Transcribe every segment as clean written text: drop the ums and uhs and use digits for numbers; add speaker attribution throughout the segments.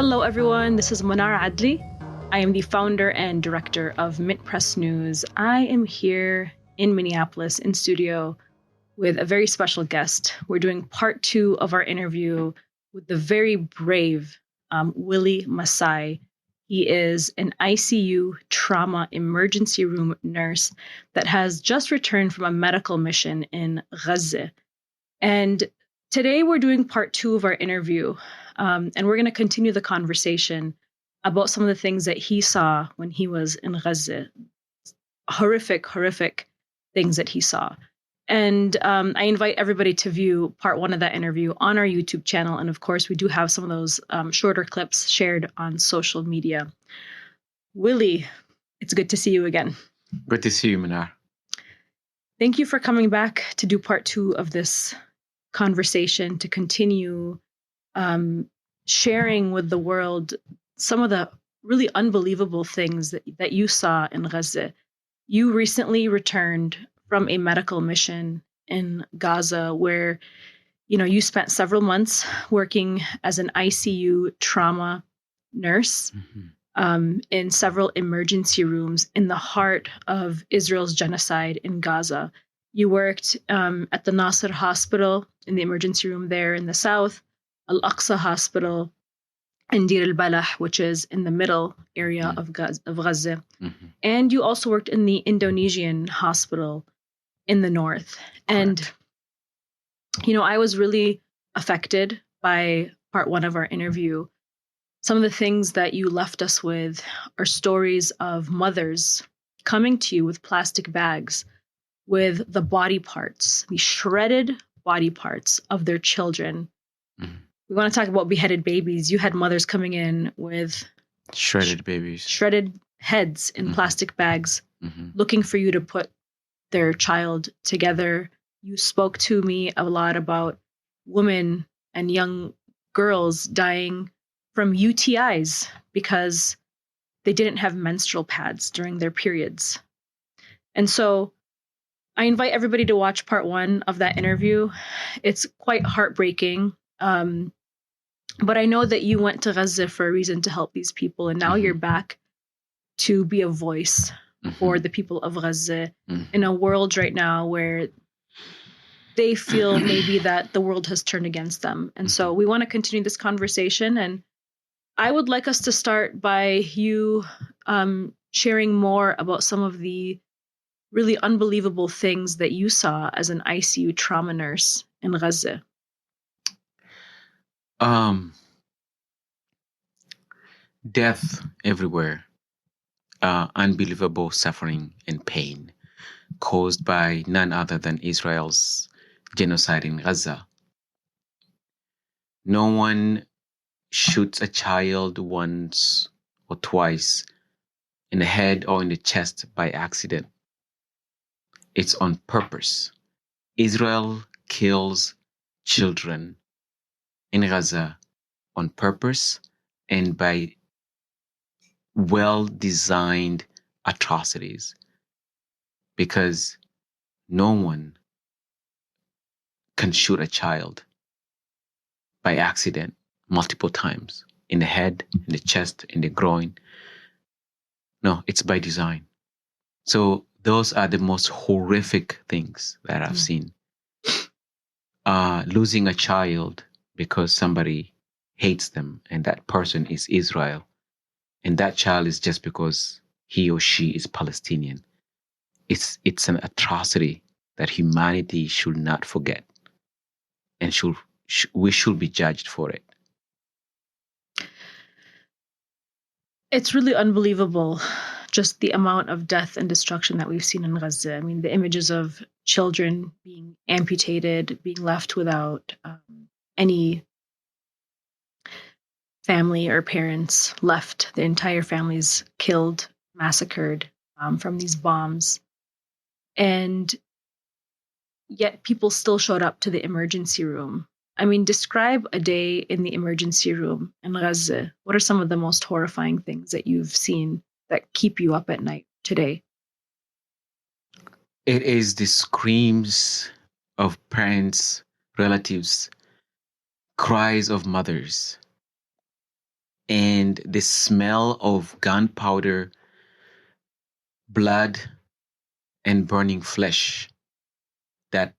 Speaker 1: Hello, everyone. This is Manar Adli. I am the founder and director of MintPress News. I am here in Minneapolis in studio with a very special guest. We're doing part 2 of our interview with the very brave Willy Massay. He is an ICU trauma emergency room nurse that has just returned from a medical mission in Gaza. And today we're doing part 2 of our interview. And we're going to continue the conversation about some of the things that he saw when he was in Gaza. Horrific things that he saw. And I invite everybody to view part 1 of that interview on our YouTube channel. And of course, we do have some of those shorter clips shared on social media. Willy, it's good to see you again.
Speaker 2: Good to see you, Manar.
Speaker 1: Thank you for coming back to do part 2 of this conversation, to continue sharing with the world some of the really unbelievable things that you saw in Gaza. You recently returned from a medical mission in Gaza where, you spent several months working as an ICU trauma nurse in several emergency rooms in the heart of Israel's genocide in Gaza. You worked at the Nasser Hospital in the emergency room there in the south, Al-Aqsa Hospital, and Deir al-Balah, which is in the middle area of Gaza. Mm-hmm. And you also worked in the Indonesian hospital in the north. Correct. And, I was really affected by part 1 of our interview. Some of the things that you left us with are stories of mothers coming to you with plastic bags with the body parts, the shredded body parts of their children. Mm-hmm. We want to talk about beheaded babies. You had mothers coming in with
Speaker 2: shredded babies,
Speaker 1: shredded heads in plastic bags, looking for you to put their child together. You spoke to me a lot about women and young girls dying from UTIs because they didn't have menstrual pads during their periods. And so I invite everybody to watch part 1 of that interview. It's quite heartbreaking. But I know that you went to Gaza for a reason to help these people. And now you're back to be a voice for the people of Gaza in a world right now where they feel maybe that the world has turned against them. And so we want to continue this conversation. And I would like us to start by you sharing more about some of the really unbelievable things that you saw as an ICU trauma nurse in Gaza.
Speaker 2: Death everywhere, unbelievable suffering and pain caused by none other than Israel's genocide in Gaza. No one shoots a child once or twice in the head or in the chest by accident. It's on purpose. Israel kills children in Gaza on purpose and by well-designed atrocities, because no one can shoot a child by accident multiple times in the head, in the chest, in the groin. No, it's by design. So those are the most horrific things that I've seen. Losing a child because somebody hates them, and that person is Israel, and that child is just because he or she is Palestinian. It's an atrocity that humanity should not forget, and we should be judged for it.
Speaker 1: It's really unbelievable, just the amount of death and destruction that we've seen in Gaza. I mean, the images of children being amputated, being left without any family or parents left, the entire families killed, massacred from these bombs. And yet people still showed up to the emergency room. I mean, describe a day in the emergency room in Gaza. What are some of the most horrifying things that you've seen that keep you up at night today?
Speaker 2: It is the screams of parents, relatives, cries of mothers. and the smell of gunpowder, blood, and burning flesh that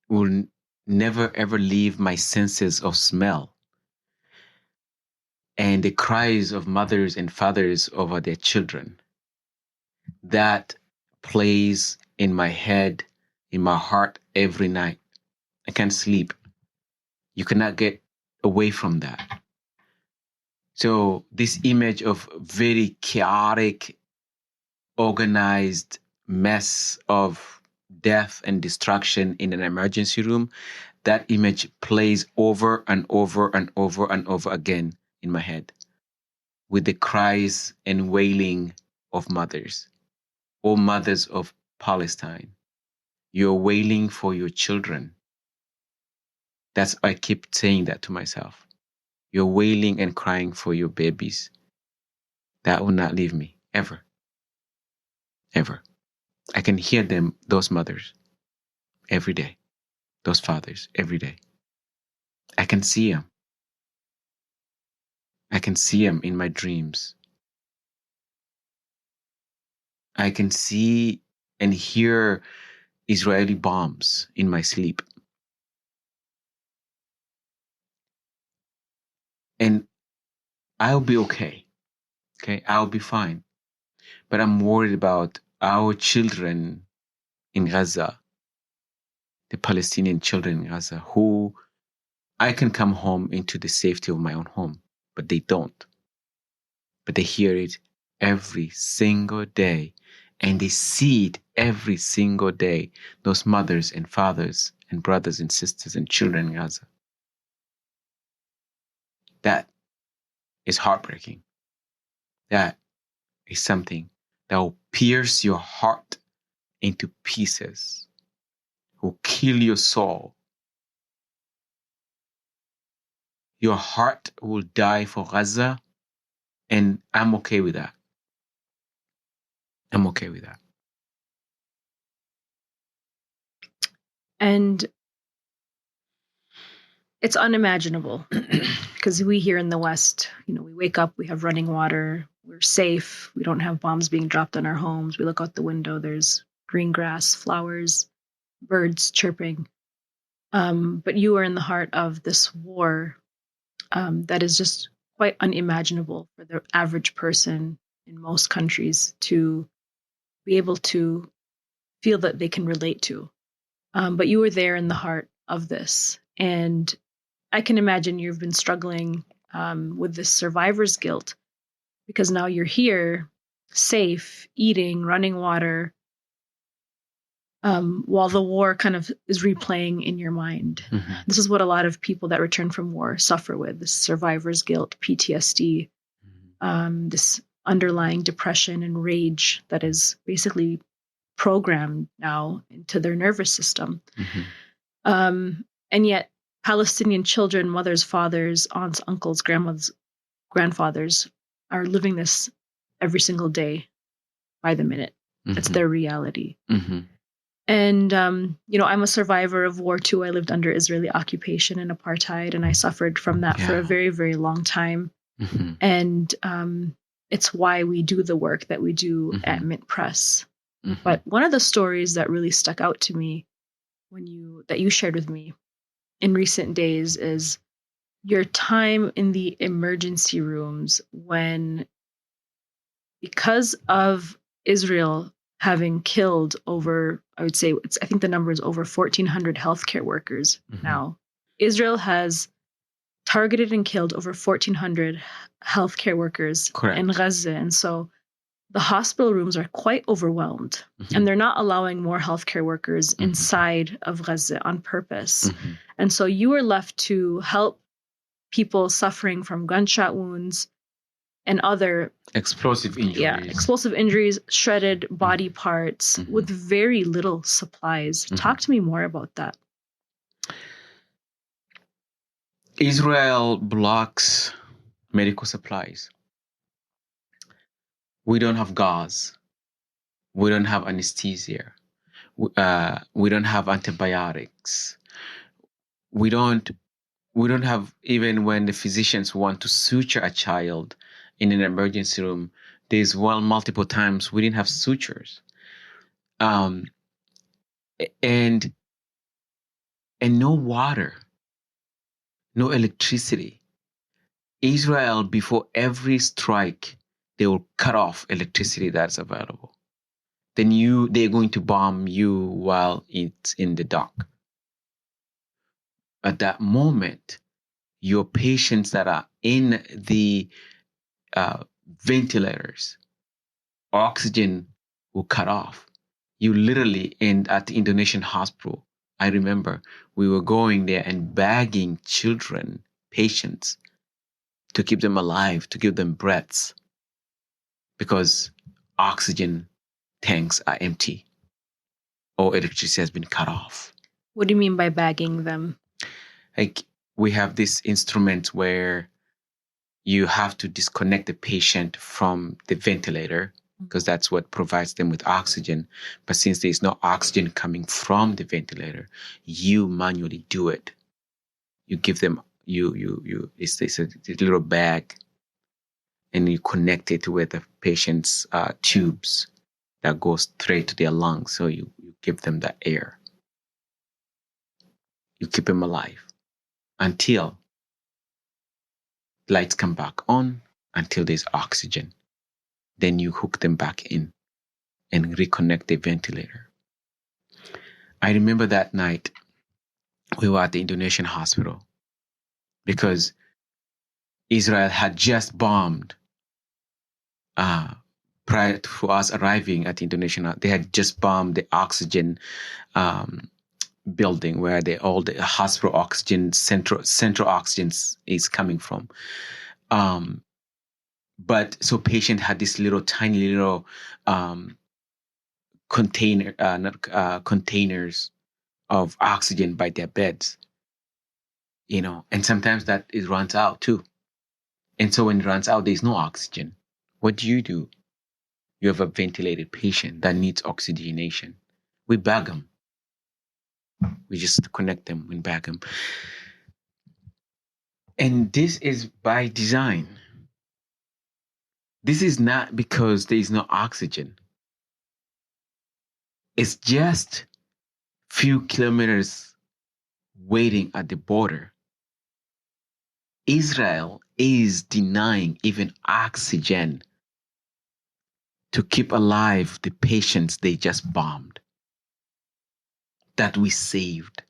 Speaker 2: will never ever leave my senses of smell. And the cries of mothers and fathers over their children, that plays in my head, in my heart every night. I can't sleep. You cannot get away from that. So this image of very chaotic, organized mess of death and destruction in an emergency room, that image plays over and over and over and over again in my head with the cries and wailing of mothers. O mothers of Palestine, you're wailing for your children. That's I keep saying that to myself. You're wailing and crying for your babies. That will not leave me, ever. Ever. I can hear them, those mothers, every day. Those fathers, every day. I can see them. I can see them in my dreams. I can see and hear Israeli bombs in my sleep. And I'll be okay. Okay, I'll be fine. But I'm worried about our children in Gaza, the Palestinian children in Gaza, who I can come home into the safety of my own home, but they don't. But they hear it every single day, and they see it every single day, those mothers and fathers and brothers and sisters and children in Gaza. That is heartbreaking. That is something that will pierce your heart into pieces, will kill your soul. Your heart will die for Gaza, and I'm okay with that. I'm okay with that.
Speaker 1: And it's unimaginable because we here in the West, we wake up, we have running water, we're safe, we don't have bombs being dropped on our homes. We look out the window, there's green grass, flowers, birds chirping. But you are in the heart of this war that is just quite unimaginable for the average person in most countries to be able to feel that they can relate to. But you were there in the heart of this. And I can imagine you've been struggling with this survivor's guilt because now you're here, safe, eating, running water, while the war kind of is replaying in your mind.
Speaker 2: Mm-hmm.
Speaker 1: This is what a lot of people that return from war suffer with, this survivor's guilt, PTSD, this underlying depression and rage that is basically programmed now into their nervous system.
Speaker 2: Mm-hmm.
Speaker 1: And yet Palestinian children, mothers, fathers, aunts, uncles, grandmothers, grandfathers are living this every single day by the minute.
Speaker 2: Mm-hmm.
Speaker 1: It's their reality.
Speaker 2: Mm-hmm.
Speaker 1: And, I'm a survivor of war too. I lived under Israeli occupation and apartheid, and I suffered from that for a very, very long time.
Speaker 2: Mm-hmm.
Speaker 1: And it's why we do the work that we do at MintPress.
Speaker 2: Mm-hmm.
Speaker 1: But one of the stories that really stuck out to me that you shared with me in recent days is your time in the emergency rooms when, because of Israel having killed over, I think the number is over 1,400 healthcare workers now. Israel has targeted and killed over 1,400 healthcare workers in Gaza. And so the hospital rooms are quite overwhelmed, and they're not allowing more healthcare workers inside of Gaza on purpose. And so you are left to help people suffering from gunshot wounds and other
Speaker 2: explosive injuries,
Speaker 1: shredded body parts with very little supplies. Talk to me more about that.
Speaker 2: Israel blocks medical supplies. We don't have gauze. We don't have anesthesia. We don't have antibiotics. We don't we don't have, even when the physicians want to suture a child in an emergency room, there's multiple times we didn't have sutures. And no water, no electricity. Israel, before every strike, they will cut off electricity that's available. Then they're going to bomb you while it's in the dark. At that moment, your patients that are in the ventilators, oxygen will cut off. You literally, at the Indonesian hospital, I remember we were going there and bagging children, patients, to keep them alive, to give them breaths, because oxygen tanks are empty or electricity has been cut off.
Speaker 1: What do you mean by bagging them?
Speaker 2: Like, we have this instrument where you have to disconnect the patient from the ventilator, because that's what provides them with oxygen. But since there's no oxygen coming from the ventilator, you manually do it. You give them it's a little bag, and you connect it with the patient's tubes that go straight to their lungs. So you give them the air. You keep them alive until lights come back on, until there's oxygen. Then you hook them back in and reconnect the ventilator. I remember that night we were at the Indonesian hospital because Israel had just bombed prior to us arriving at the Indonesian. They had just bombed the oxygen building where all the hospital oxygen, central oxygen is coming from. But so patient had this tiny little containers of oxygen by their beds, and sometimes it runs out too. And so when it runs out, there's no oxygen. What do? You have a ventilated patient that needs oxygenation. We bag them. We just connect them and bag them. And this is by design. This is not because there is no oxygen. It's just few kilometers waiting at the border. Israel is denying even oxygen to keep alive the patients they just bombed, that we saved.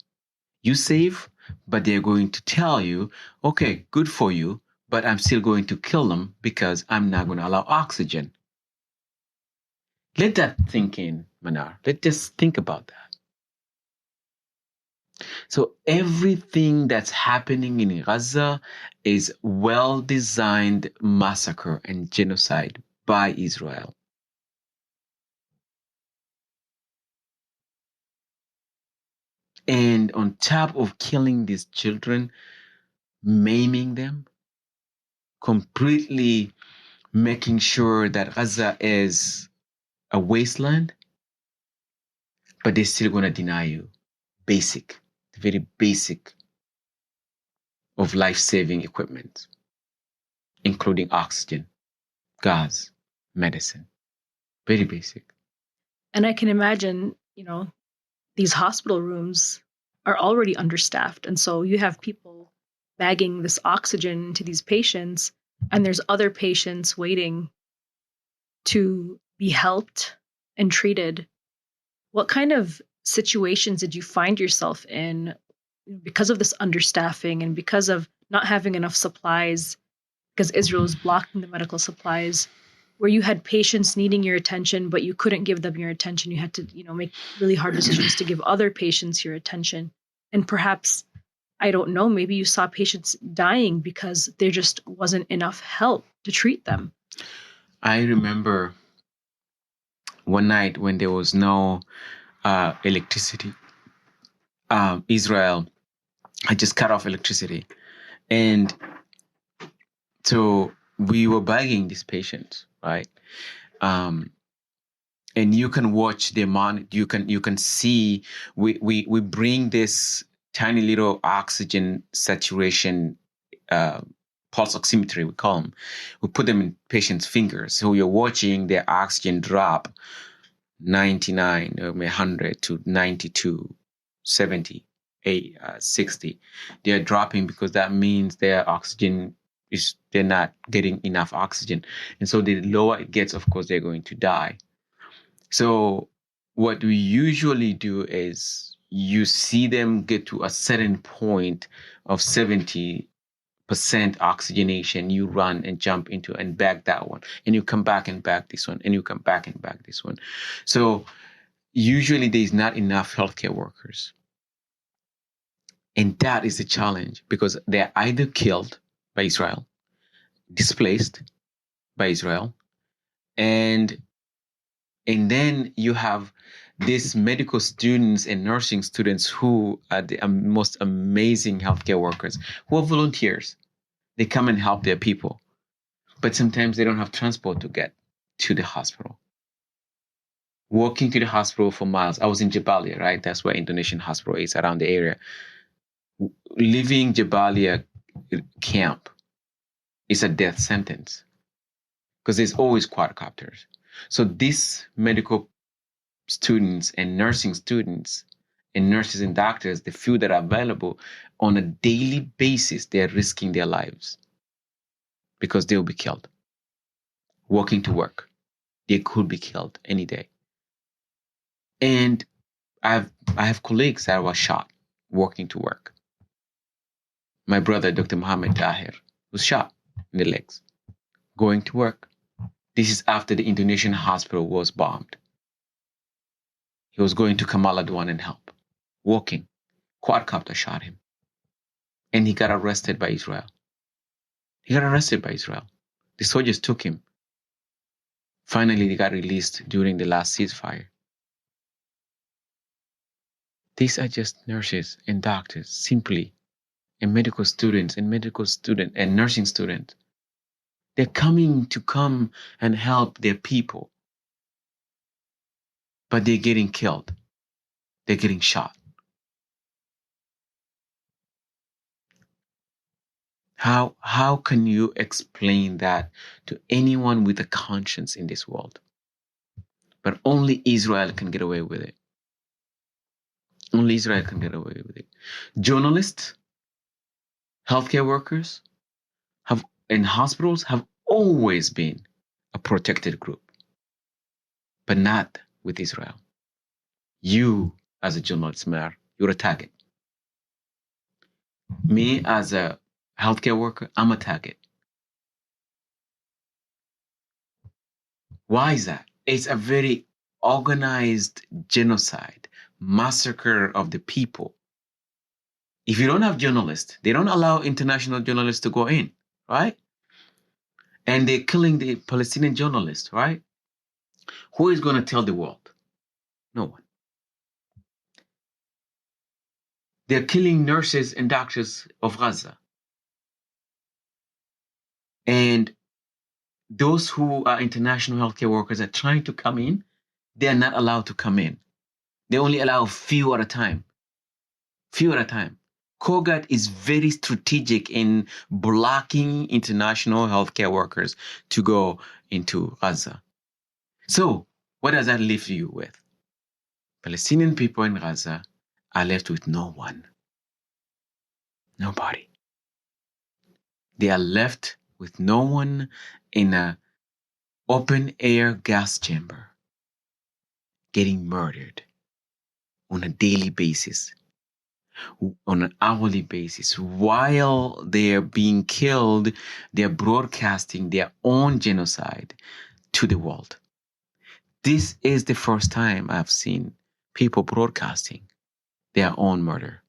Speaker 2: You save, but they're going to tell you, okay, good for you, but I'm still going to kill them because I'm not going to allow oxygen. Let that sink in, Manar. Let's just think about that. So everything that's happening in Gaza is well-designed massacre and genocide by Israel. And on top of killing these children, maiming them, completely making sure that Gaza is a wasteland, but they're still going to deny you the very basic of life-saving equipment, including oxygen, gas, medicine. Very basic.
Speaker 1: And I can imagine, these hospital rooms are already understaffed. And so you have people bagging this oxygen to these patients, and there's other patients waiting to be helped and treated. What kind of situations did you find yourself in because of this understaffing and because of not having enough supplies, because Israel is blocking the medical supplies, where you had patients needing your attention, but you couldn't give them your attention? You had to, make really hard decisions to give other patients your attention. And perhaps, I don't know, maybe you saw patients dying because there just wasn't enough help to treat them.
Speaker 2: I remember one night when there was no electricity. Israel had just cut off electricity. And so we were bagging these patients, right? And you can watch the you can see we bring this tiny little oxygen saturation pulse oximetry, we call them. We put them in patients' fingers. So you're watching their oxygen drop 99, 100 to 92, 70, 60. They're dropping because that means their oxygen they're not getting enough oxygen. And so the lower it gets, of course, they're going to die. So what we usually do is you see them get to a certain point of 70% oxygenation, you run and jump into and back that one, and you come back and back this one, and you come back and back this one. So usually there's not enough healthcare workers. And that is the challenge, because they're either killed by Israel, displaced by Israel, and then you have these medical students and nursing students who are the most amazing healthcare workers, who are volunteers. They come and help their people, but sometimes they don't have transport to get to the hospital. Walking to the hospital for miles. I was in Jabalia, right? That's where Indonesian hospital is, around the area. Leaving Jabalia camp is a death sentence because there's always quadcopters. So these medical students and nursing students and nurses and doctors, the few that are available, on a daily basis, they're risking their lives because they'll be killed. Walking to work, they could be killed any day. And I have colleagues that were shot walking to work. My brother, Dr. Mohammed Tahir, was shot in the legs going to work. This is after the Indonesian hospital was bombed. He was going to Kamal Adwan and help. Walking. Quadcopter shot him. And he got arrested by Israel. The soldiers took him. Finally, he got released during the last ceasefire. These are just nurses and doctors, simply, and medical students and nursing students. They're coming to come and help their people. But they're getting killed. They're getting shot. How can you explain that to anyone with a conscience in this world? But only Israel can get away with it. Only Israel can get away with it. Journalists, healthcare workers, and hospitals have always been a protected group, but not with Israel. You, as a journalist, Mer, you're a target. Me, as a healthcare worker, I'm a target. Why is that? It's a very organized genocide, massacre of the people. If you don't have journalists, they don't allow international journalists to go in, right? And they're killing the Palestinian journalists, right? Who is going to tell the world? No one. They're killing nurses and doctors of Gaza. And those who are international healthcare workers are trying to come in. They are not allowed to come in. They only allow few at a time. COGAT is very strategic in blocking international healthcare workers to go into Gaza. So what does that leave you with? Palestinian people in Gaza are left with no one. Nobody. They are left with no one in an open air gas chamber, getting murdered on a daily basis, on an hourly basis. While they're being killed, they're broadcasting their own genocide to the world. This is the first time I've seen people broadcasting their own murder.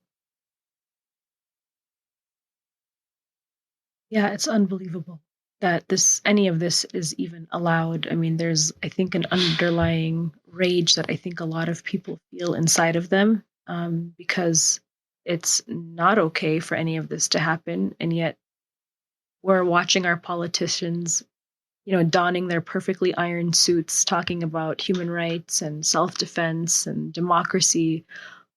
Speaker 1: Yeah, it's unbelievable that any of this is even allowed. I mean, there's, I think, an underlying rage that I think a lot of people feel inside of them, because it's not okay for any of this to happen. And yet we're watching our politicians, donning their perfectly ironed suits, talking about human rights and self-defense and democracy,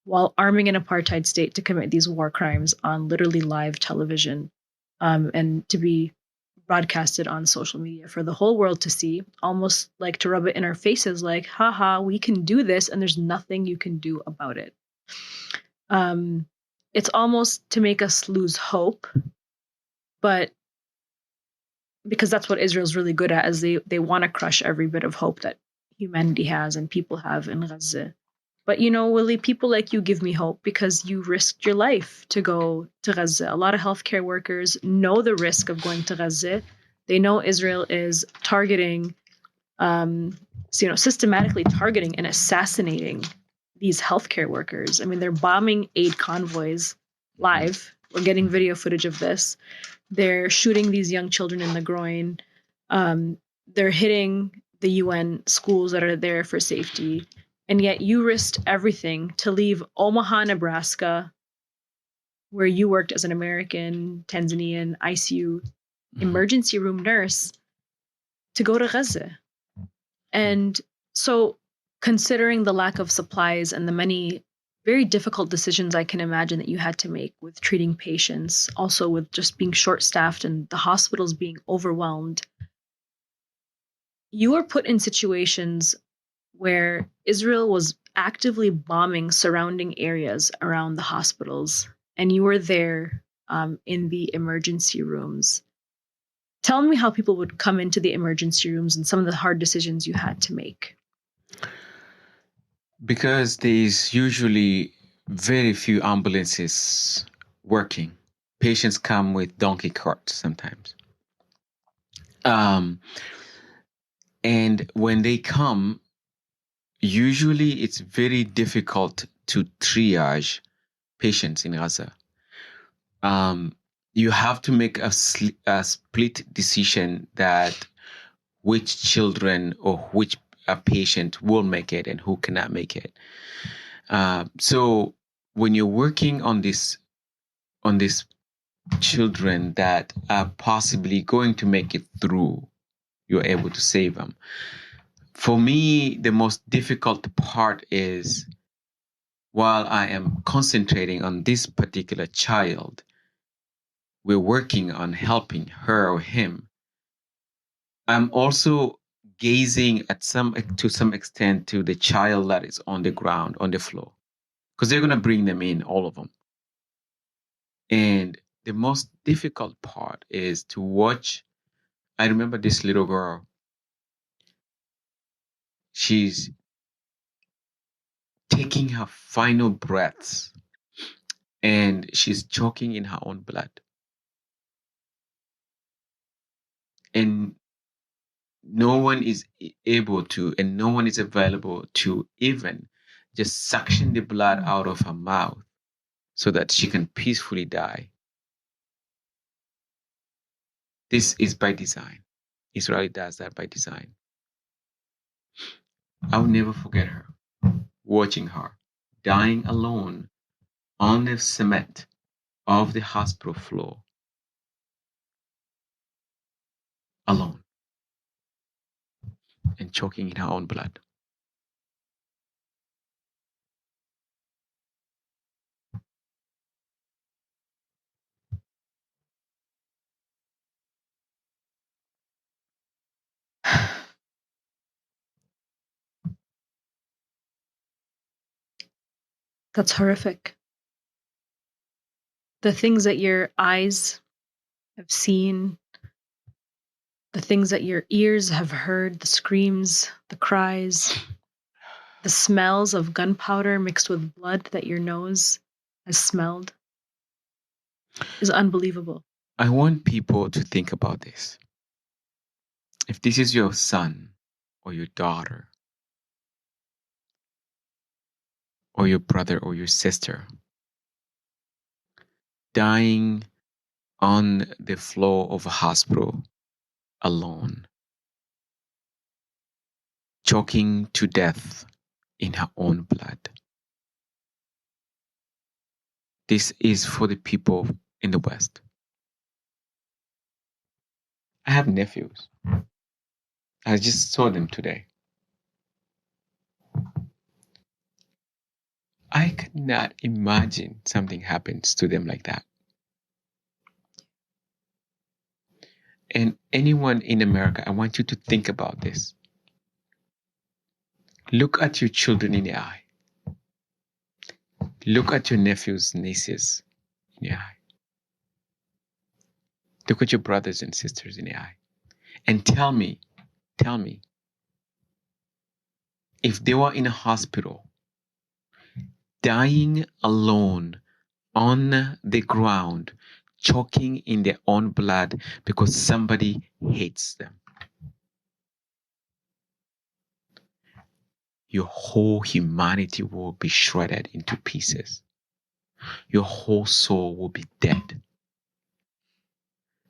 Speaker 1: while arming an apartheid state to commit these war crimes on literally live television, and to be broadcasted on social media for the whole world to see, almost like to rub it in our faces, like, haha, we can do this and there's nothing you can do about it. It's almost to make us lose hope, but because that's what Israel's really good at, is they want to crush every bit of hope that humanity has and people have in Gaza. But Willie, people like you give me hope because you risked your life to go to Gaza. A lot of healthcare workers know the risk of going to Gaza. They know Israel is targeting, systematically targeting and assassinating these healthcare workers. I mean, they're bombing aid convoys live. We're getting video footage of this. They're shooting these young children in the groin. They're hitting the UN schools that are there for safety. And yet you risked everything to leave Omaha, Nebraska, where you worked as an American Tanzanian ICU emergency room nurse, to go to Gaza. And so, considering the lack of supplies and the many very difficult decisions I can imagine that you had to make with treating patients, also with just being short-staffed and the hospitals being overwhelmed, you were put in situations where Israel was actively bombing surrounding areas around the hospitals, and you were there in the emergency rooms. Tell me how people would come into the emergency rooms and some of the hard decisions you had to make.
Speaker 2: Because there's usually very few ambulances working. Patients come with donkey carts sometimes. And when they come, usually it's very difficult to triage patients in Gaza. You have to make a split decision that which children or which patient will make it and who cannot make it. So when you're working on this children that are possibly going to make it through, you're able to save them. For me, the most difficult part is, while I am concentrating on this particular child, we're working on helping her or him, I'm also gazing to some extent to the child that is on the ground, on the floor, because they're going to bring them in, all of them. And the most difficult part is to watch. I remember this little girl. She's taking her final breaths and she's choking in her own blood. And no one is able to, and no one is available to even just suction the blood out of her mouth so that she can peacefully die. This is by design. Israel does that by design. I'll never forget her, watching her dying alone on the cement of the hospital floor, alone, and choking in her own blood.
Speaker 1: That's horrific. The things that your eyes have seen, the things that your ears have heard, the screams, the cries, the smells of gunpowder mixed with blood that your nose has smelled, is unbelievable.
Speaker 2: I want people to think about this. If this is your son or your daughter or your brother or your sister dying on the floor of a hospital alone, choking to death in her own blood. This is for the people in the West. I have nephews. I just saw them today. I could not imagine something happens to them like that. And anyone in America, I want you to think about this. Look at your children in the eye. Look at your nephews, nieces in the eye. Look at your brothers and sisters in the eye. And tell me, if they were in a hospital, dying alone on the ground, choking in their own blood because somebody hates them, your whole humanity will be shredded into pieces. Your whole soul will be dead.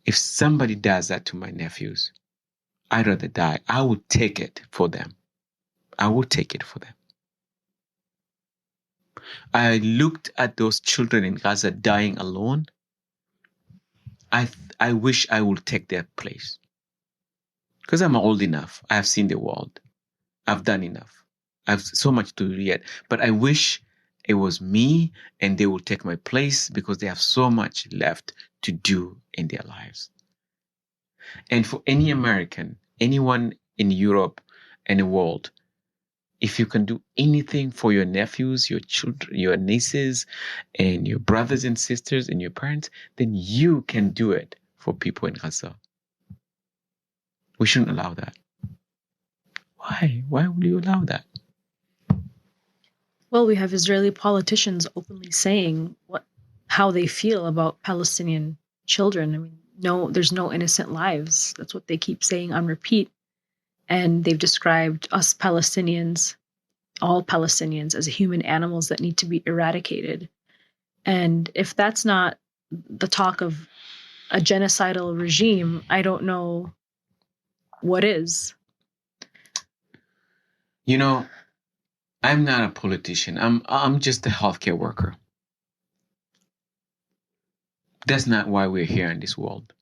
Speaker 2: If somebody does that to my nephews, I'd rather die. I would take it for them. I would take it for them. I looked at those children in Gaza dying alone. I wish I would take their place. Because I'm old enough. I have seen the world. I've done enough. I have so much to read. But I wish it was me and they would take my place because they have so much left to do in their lives. And for any American, anyone in Europe and the world, if you can do anything for your nephews, your children, your nieces, and your brothers and sisters and your parents, then you can do it for people in Gaza. We shouldn't allow that. Why? Why would you allow that?
Speaker 1: Well, we have Israeli politicians openly saying how they feel about Palestinian children. I mean, no, there's no innocent lives. That's what they keep saying on repeat. And they've described us Palestinians, all Palestinians, as human animals that need to be eradicated. And if that's not the talk of a genocidal regime, I don't know what is.
Speaker 2: You know, I'm not a politician. I'm just a healthcare worker. That's not why we're here in this world.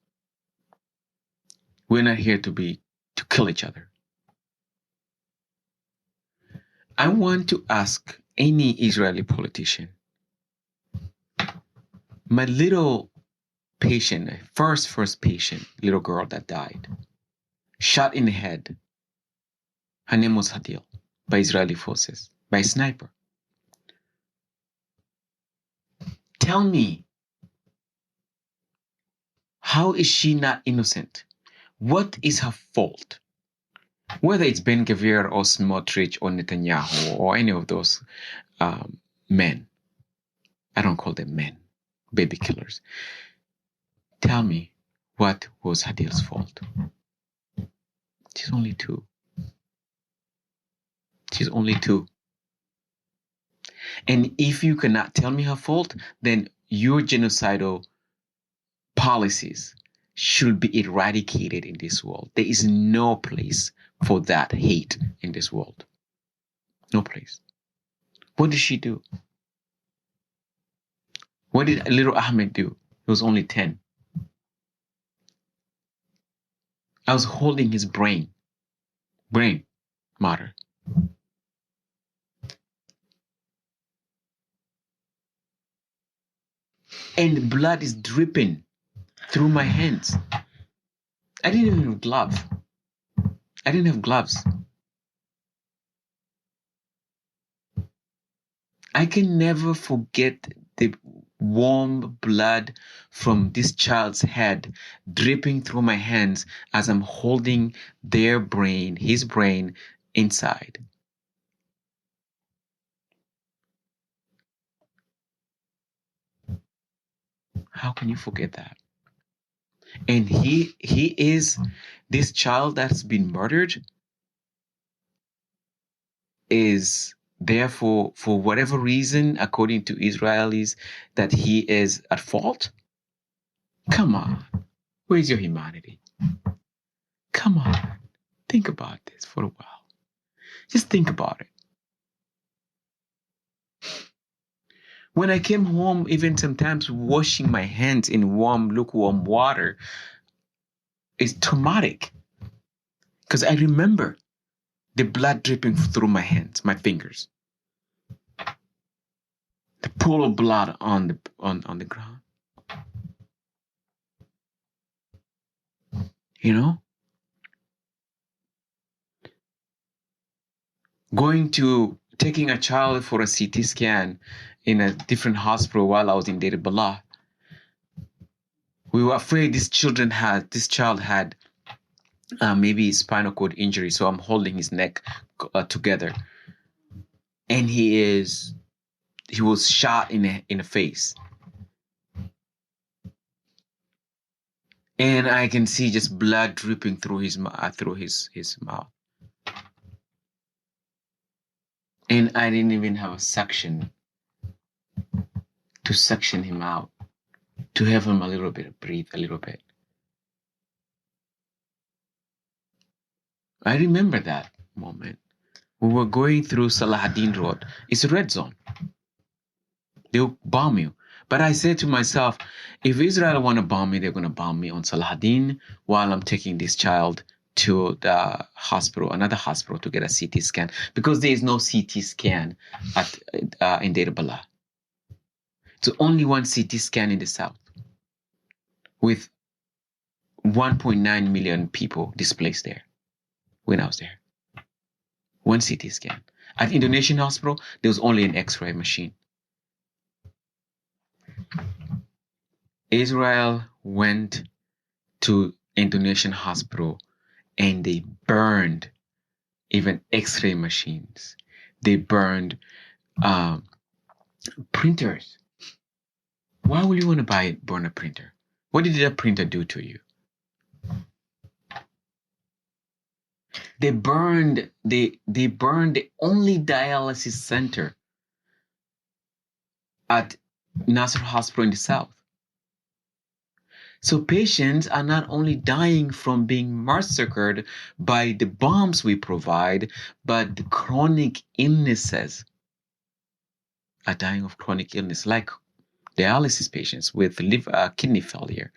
Speaker 2: We're not here to kill each other. I want to ask any Israeli politician. My little patient, first patient, little girl that died, shot in the head. Her name was Hadil, by Israeli forces, by a sniper. Tell me, how is she not innocent? What is her fault? Whether it's Ben Gvir or Smotrich or Netanyahu or any of those men, I don't call them men, baby killers. Tell me, what was Hadil's fault? She's only 2. She's only 2. And if you cannot tell me her fault, then your genocidal policies should be eradicated in this world. There is no place for that hate in this world. No place. What did she do? What did little Ahmed do? He was only 10. I was holding his brain matter. And blood is dripping through my hands. I didn't even have gloves. I didn't have gloves. I can never forget the warm blood from this child's head dripping through my hands as I'm holding his brain inside. How can you forget that? And he is this child that's been murdered is therefore, for whatever reason, according to Israelis, that he is at fault? Come on. Where's your humanity? Come on. Think about this for a while. Just think about it. When I came home, even sometimes washing my hands in lukewarm water is traumatic. Because I remember the blood dripping through my hands, my fingers. pool of blood on the ground. You know, taking a child for a CT scan in a different hospital while I was in Deir Balah. We were afraid this child had maybe spinal cord injury, so I'm holding his neck together, and he was shot in the face, and I can see just blood dripping through his mouth, and I didn't even have a suction to suction him out, to have him breathe a little bit. I remember that moment. We were going through Salahuddin Road. It's a red zone. They'll bomb you. But I said to myself, if Israel want to bomb me, they're going to bomb me on Salahuddin while I'm taking this child to the hospital, another hospital, to get a CT scan, because there is no CT scan in Deir Balah. So only one CT scan in the south, with 1.9 million people displaced there when I was there. One CT scan. At the Indonesian hospital, there was only an X-ray machine. Israel went to Indonesian hospital and they burned even X-ray machines. They burned printers. Why would you want to burn a printer? What did that printer do to you? They burned the only dialysis center at Nasser Hospital in the south. So patients are not only dying from being massacred by the bombs we provide, but the chronic illnesses are dying of chronic illness, like dialysis patients with kidney failure,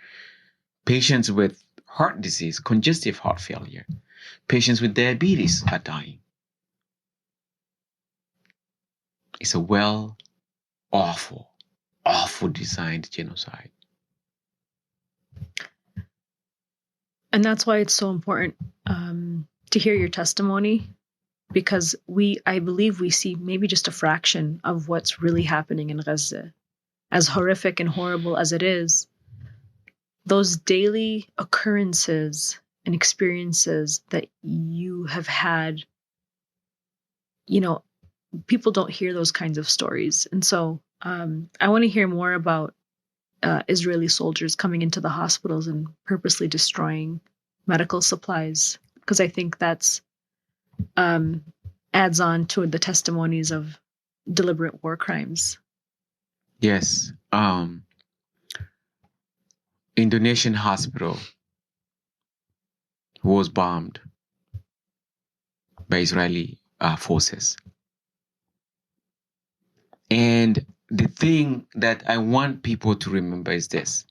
Speaker 2: patients with heart disease, congestive heart failure, patients with diabetes are dying. It's a awful designed genocide.
Speaker 1: And that's why it's so important to hear your testimony, because I believe we see maybe just a fraction of what's really happening in Gaza. As horrific and horrible as it is, those daily occurrences and experiences that you have had, people don't hear those kinds of stories. And so I want to hear more about Israeli soldiers coming into the hospitals and purposely destroying medical supplies, because I think that's adds on to the testimonies of deliberate war crimes.
Speaker 2: Yes. Indonesian hospital was bombed by Israeli forces. And the thing that I want people to remember is this.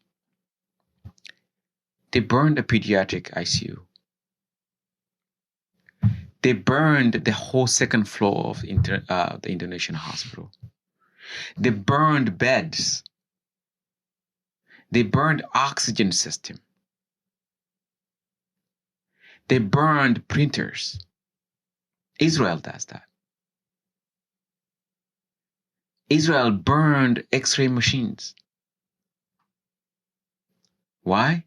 Speaker 2: They burned the pediatric ICU. They burned the whole second floor of the Indonesian hospital. They burned beds. They burned oxygen system. They burned printers. Israel does that. Israel burned X-ray machines. Why?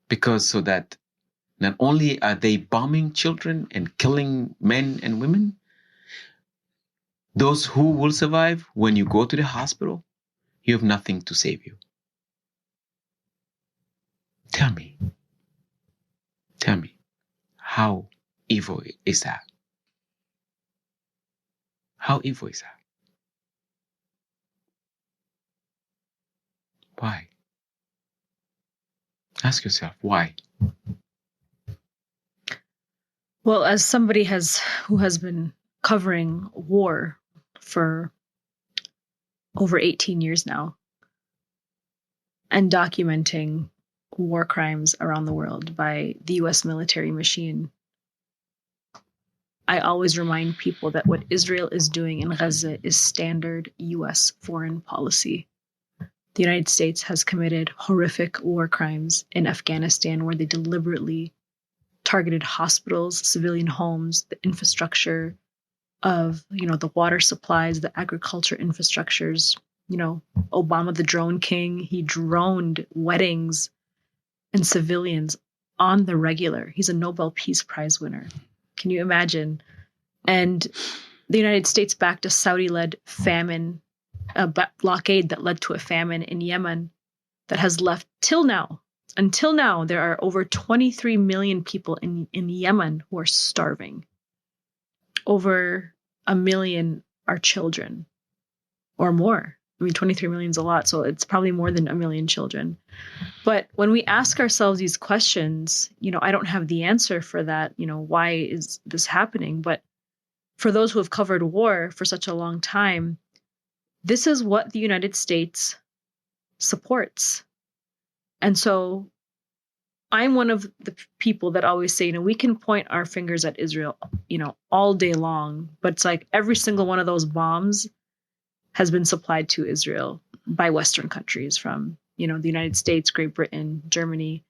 Speaker 2: Because so that not only are they bombing children and killing men and women, those who will survive, when you go to the hospital, you have nothing to save you. Tell me, how evil is that? How evil is that? Why? Ask yourself, why?
Speaker 1: Well, as somebody who has been covering war for over 18 years now and documenting war crimes around the world by the US military machine, I always remind people that what Israel is doing in Gaza is standard U.S. foreign policy. The United States has committed horrific war crimes in Afghanistan where they deliberately targeted hospitals, civilian homes, the infrastructure of, the water supplies, the agriculture infrastructures. Obama, the drone king, he droned weddings and civilians on the regular. He's a Nobel Peace Prize winner. Can you imagine? And the United States backed a Saudi-led famine, a blockade that led to a famine in Yemen that has left until now, there are over 23 million people in Yemen who are starving. Over 1 million are children or more. 23 million is a lot, so it's probably more than 1 million children. But when we ask ourselves these questions, I don't have the answer for that. Why is this happening? But for those who have covered war for such a long time, this is what the United States supports. And so I'm one of the people that always say, we can point our fingers at Israel, all day long, but it's like every single one of those bombs has been supplied to Israel by Western countries from, the United States, Great Britain, Germany,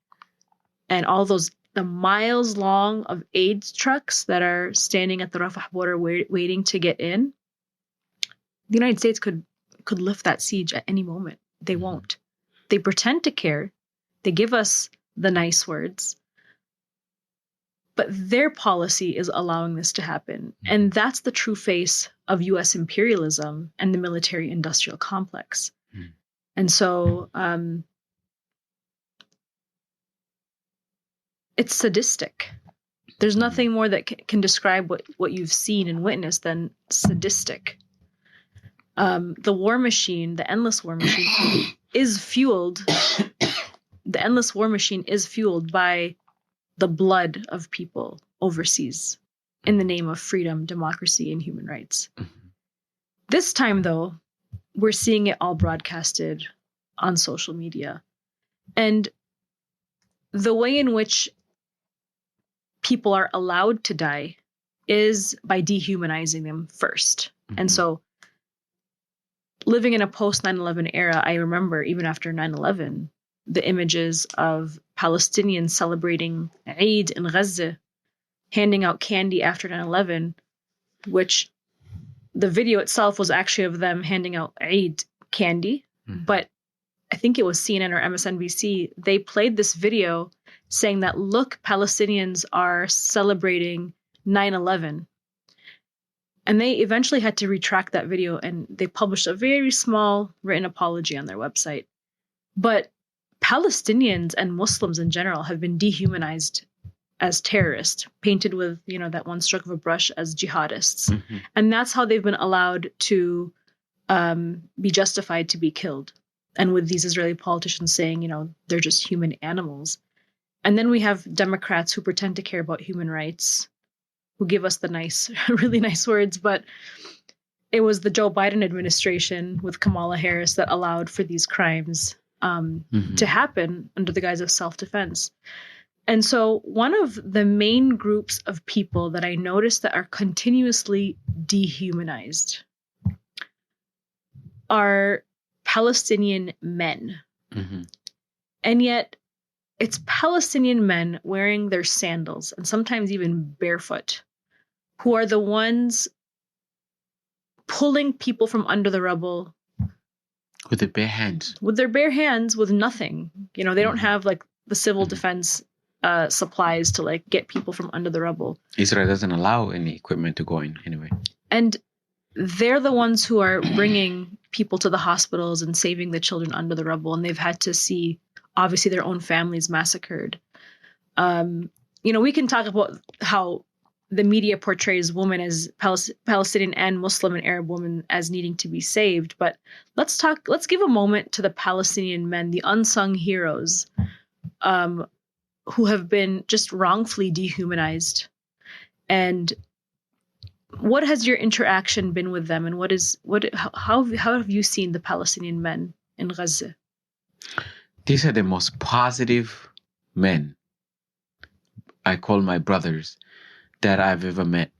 Speaker 1: and all the miles long of aid trucks that are standing at the Rafah border waiting to get in. The United States could lift that siege at any moment. They won't. They pretend to care. They give us the nice words. But their policy is allowing this to happen. And that's the true face of U.S. imperialism and the military-industrial complex. And so it's sadistic. There's nothing more that can describe what you've seen and witnessed than sadistic. The war machine, the endless war machine, is fueled. The endless war machine is fueled by the blood of people overseas in the name of freedom, democracy, and human rights. This time, though, we're seeing it all broadcasted on social media. And the way in which people are allowed to die is by dehumanizing them first. And so living in a post 9/11 era, I remember even after 9/11, the images of Palestinians celebrating Eid in Gaza, handing out candy after 9/11, which the video itself was actually of them handing out Eid candy. But I think it was CNN or MSNBC. They played this video saying that, look, Palestinians are celebrating 9/11. And they eventually had to retract that video, and they published a very small written apology on their website. But Palestinians and Muslims in general have been dehumanized as terrorists, painted with, that one stroke of a brush as jihadists. And that's how they've been allowed to be justified to be killed. And with these Israeli politicians saying, they're just human animals. And then we have Democrats who pretend to care about human rights, who give us the nice, really nice words. But it was the Joe Biden administration with Kamala Harris that allowed for these crimes to happen under the guise of self-defense. And so one of the main groups of people that I noticed that are continuously dehumanized are Palestinian men. And yet it's Palestinian men wearing their sandals and sometimes even barefoot who are the ones pulling people from under the rubble.
Speaker 2: With their bare hands.
Speaker 1: With their bare hands, with nothing. They don't have like the civil defense supplies to like get people from under the rubble.
Speaker 2: Israel doesn't allow any equipment to go in anyway.
Speaker 1: And they're the ones who are bringing people to the hospitals and saving the children under the rubble. And they've had to see, obviously, their own families massacred. We can talk about how the media portrays women as Palestinian and Muslim and Arab women as needing to be saved. But let's give a moment to the Palestinian men, the unsung heroes, who have been just wrongfully dehumanized. And what has your interaction been with them? And how have you seen the Palestinian men in Gaza?
Speaker 2: These are the most positive men, I call my brothers, that I've ever met.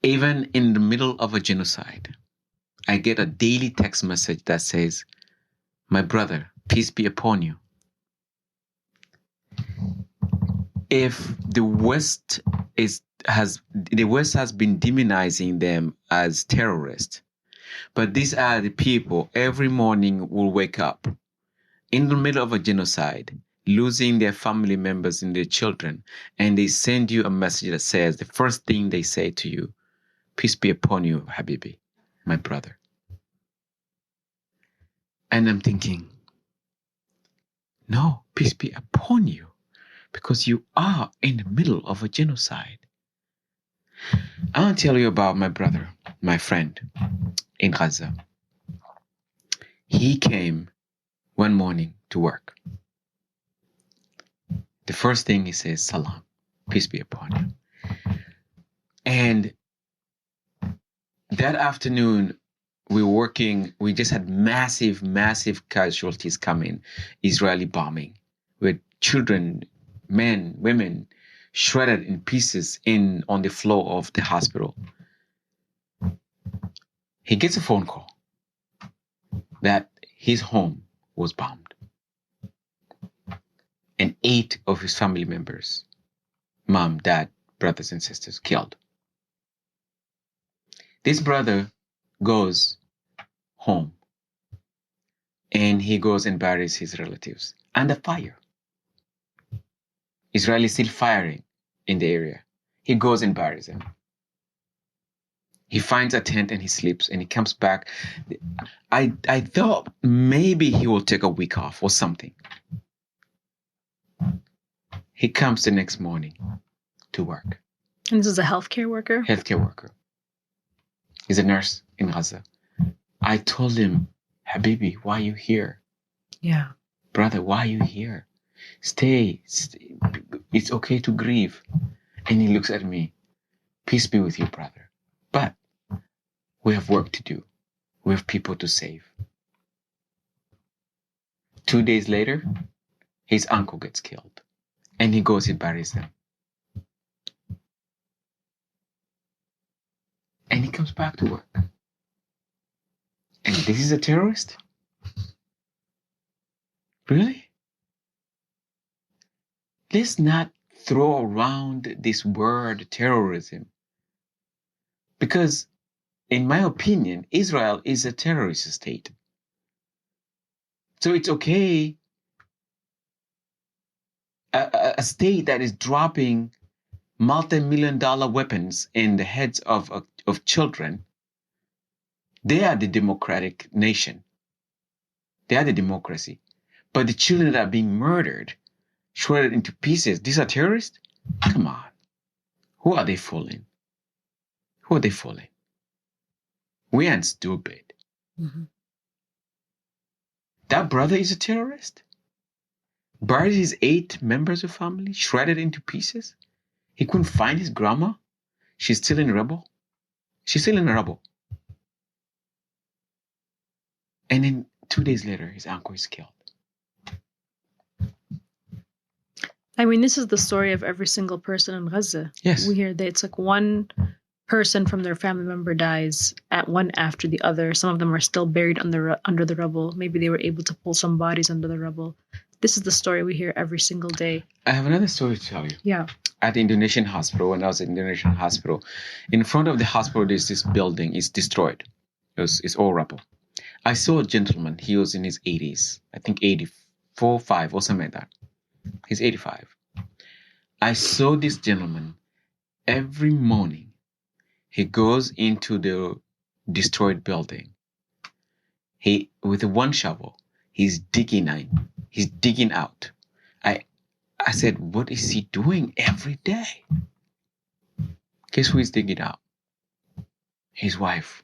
Speaker 2: Even in the middle of a genocide, I get a daily text message that says, "My brother, peace be upon you." If the West has been demonizing them as terrorists, but these are the people every morning will wake up in the middle of a genocide, losing their family members and their children, and they send you a message that says, the first thing they say to you, "Peace be upon you, Habibi, my brother." And I'm thinking, no, peace be upon you, because you are in the middle of a genocide. I want to tell you about my brother, my friend in Gaza. He came one morning to work. The first thing he says, "Salam, peace be upon you." And that afternoon, we just had massive casualties coming, Israeli bombing, with children, men, women, shredded in pieces on the floor of the hospital. He gets a phone call that his home was bombed and 8 of his family members, mom, dad, brothers and sisters, killed. This brother goes home and he goes and buries his relatives under fire. Israel is still firing in the area. He goes and buries them. He finds a tent and he sleeps and he comes back. I thought maybe he will take a week off or something. He comes the next morning to work.
Speaker 1: And this is a healthcare worker?
Speaker 2: Healthcare worker. He's a nurse in Gaza. I told him, "Habibi, why are you here?
Speaker 1: Yeah.
Speaker 2: Brother, why are you here? Stay. It's okay to grieve." And he looks at me, "Peace be with you, brother. But we have work to do. We have people to save." 2 days later, his uncle gets killed. And he goes and buries them. And he comes back to work. And this is a terrorist? Really? Let's not throw around this word terrorism. Because, in my opinion, Israel is a terrorist state. So it's okay, a state that is dropping multi-million-dollar weapons in the heads of children. They are the democratic nation. They are the democracy. But the children that are being murdered, shredded into pieces, these are terrorists? Come on. Who are they fooling? Who are they fooling? We aren't stupid.
Speaker 1: Mm-hmm.
Speaker 2: That brother is a terrorist? Buried his 8 members of family, shredded into pieces? He couldn't find his grandma? She's still in rubble? She's still in rubble. And then 2 days later, his uncle is killed.
Speaker 1: I mean, this is the story of every single person in Gaza.
Speaker 2: Yes.
Speaker 1: We hear that it's like one person from their family member dies at one after the other. Some of them are still buried under the rubble. Maybe they were able to pull some bodies under the rubble. This is the story we hear every single day.
Speaker 2: I have another story to tell you.
Speaker 1: Yeah.
Speaker 2: At the Indonesian hospital, when I was at the Indonesian hospital, in front of the hospital, there's this building. It's destroyed. It's all rubble. I saw a gentleman. He was in his 80s. I think 84, 5 or something like that. He's 85. I saw this gentleman every morning. He goes into the destroyed building. He, with one shovel, he's digging out. I said, what is he doing every day? Guess who is digging out? His wife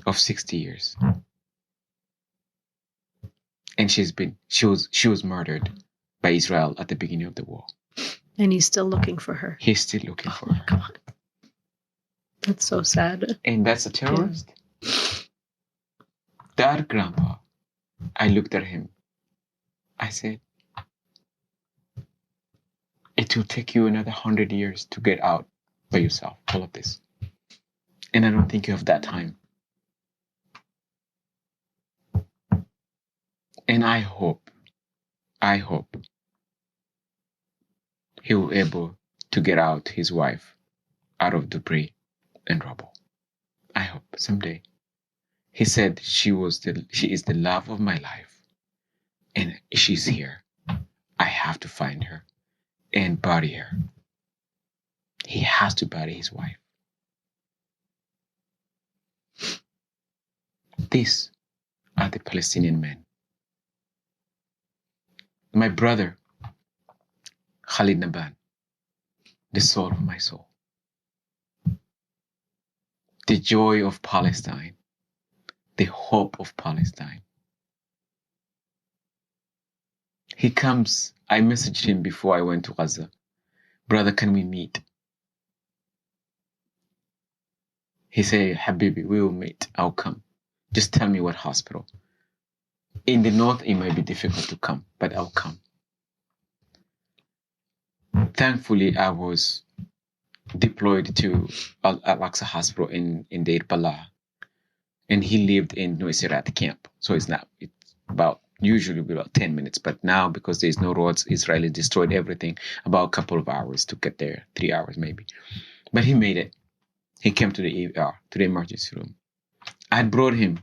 Speaker 2: of 60 years. And she was murdered by Israel at the beginning of the war.
Speaker 1: And he's still looking for her.
Speaker 2: He's still looking for her.
Speaker 1: God. That's so sad.
Speaker 2: And that's a terrorist? Yeah. That grandpa, I looked at him. I said, it will take you another 100 years to get out for yourself, all of this. And I don't think you have that time. And I hope he will be able to get out his wife out of debris and rubble. I hope someday. He said she is the love of my life, and she's here. I have to find her and bury her. He has to bury his wife. These are the Palestinian men. My brother, Khalid Naban, the soul of my soul. The joy of Palestine, the hope of Palestine. He comes, I messaged him before I went to Gaza. Brother, can we meet? He said, Habibi, we will meet. I'll come. Just tell me what hospital. In the north, it might be difficult to come, but I'll come. Thankfully, I was deployed to Al-Aqsa Hospital in Deir Balah, and he lived in Nusirat camp. So it's usually about 10 minutes, but now because there's no roads, Israel destroyed everything. About a couple of hours to get there, 3 hours maybe. But he made it. He came to the ER, to the emergency room. I had brought him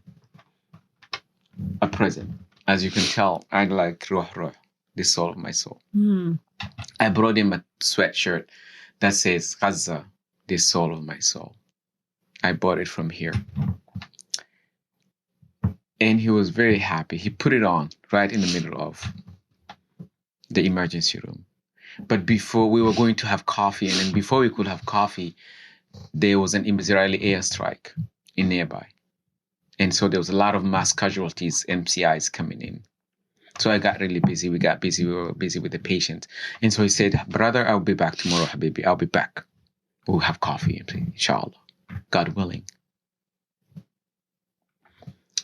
Speaker 2: a present. As you can tell, I like Ruh, the soul of my soul. I brought him a sweatshirt that says Gaza, the soul of my soul. I bought it from here. And he was very happy. He put it on right in the middle of the emergency room. But before we were going to have coffee, and then before we could have coffee, there was an Israeli airstrike in nearby. And so there was a lot of mass casualties, MCIs coming in. So I got really busy. We were busy with the patient. And so he said, brother, I'll be back tomorrow, Habibi. I'll be back. We'll have coffee, inshallah, God willing.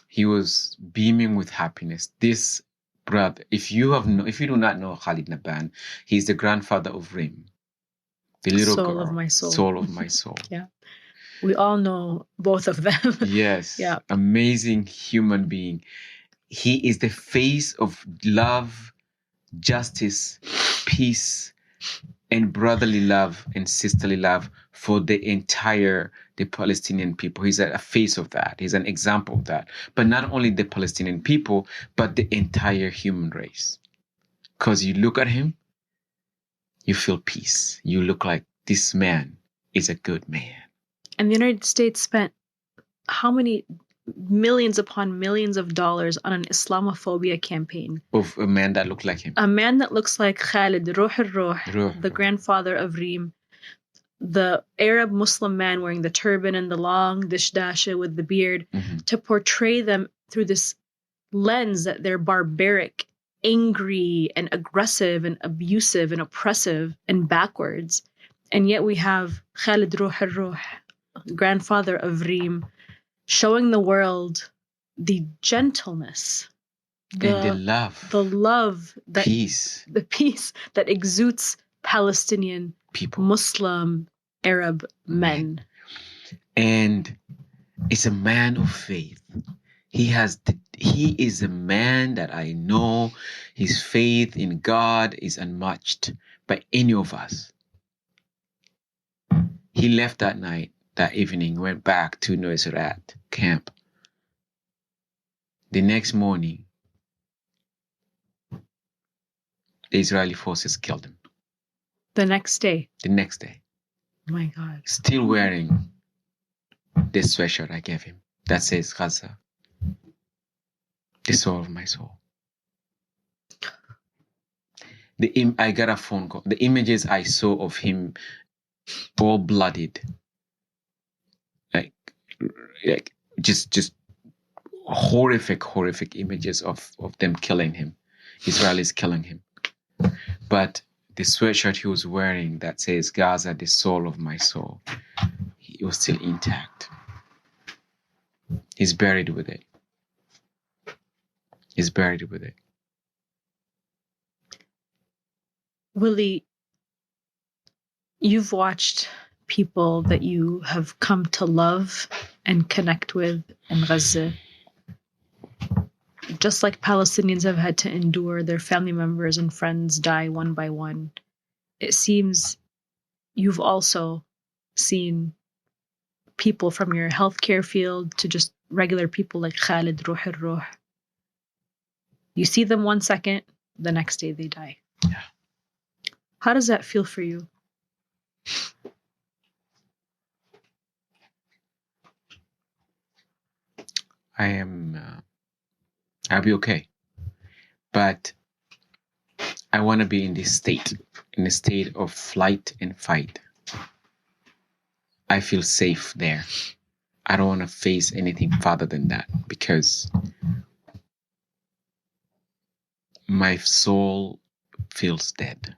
Speaker 2: He was beaming with happiness. This brother, if you do not know Khalid Naban, he's the grandfather of Rim, the little
Speaker 1: soul
Speaker 2: girl,
Speaker 1: of my soul.
Speaker 2: Soul of my soul.
Speaker 1: Yeah. We all know both of them.
Speaker 2: Yes.
Speaker 1: Yeah.
Speaker 2: Amazing human being. He is the face of love, justice, peace, and brotherly love and sisterly love for the Palestinian people. He's a face of that. He's an example of that. But not only the Palestinian people, but the entire human race. Because you look at him, you feel peace. You look like this man is a good man.
Speaker 1: And the United States spent how many millions upon millions of dollars on an Islamophobia campaign
Speaker 2: of a man that looked like him.
Speaker 1: A man that looks like Khalid, the grandfather of Reem, the Arab Muslim man wearing the turban and the long dishdasha with the beard, to portray them through this lens that they're barbaric, angry, and aggressive, and abusive, and oppressive, and backwards. And yet we have Khalid grandfather of Reem, showing the world the gentleness,
Speaker 2: the love,
Speaker 1: that the peace that exudes Palestinian
Speaker 2: people,
Speaker 1: Muslim, Arab men.
Speaker 2: And it's a man of faith. He is a man that I know his faith in God is unmatched by any of us. He left that evening, went back to Nusirat camp. The next morning, the Israeli forces killed him.
Speaker 1: The next day.
Speaker 2: Oh
Speaker 1: my God.
Speaker 2: Still wearing the sweatshirt I gave him that says Gaza, the soul of my soul. I got a phone call. The images I saw of him all bloodied, like just horrific images of them killing him, Israelis killing him. But the sweatshirt he was wearing that says Gaza, the soul of my soul, it was still intact. He's buried with it.
Speaker 1: Willy, you've watched people that you have come to love and connect with in Gaza. Just like Palestinians have had to endure their family members and friends die one by one, it seems you've also seen people from your healthcare field to just regular people like Khalid Ruh al-Ruh. You see them 1 second, the next day they die.
Speaker 2: Yeah.
Speaker 1: How does that feel for you?
Speaker 2: I'll be okay. But I want to be in a state of flight and fight. I feel safe there. I don't want to face anything farther than that because my soul feels dead.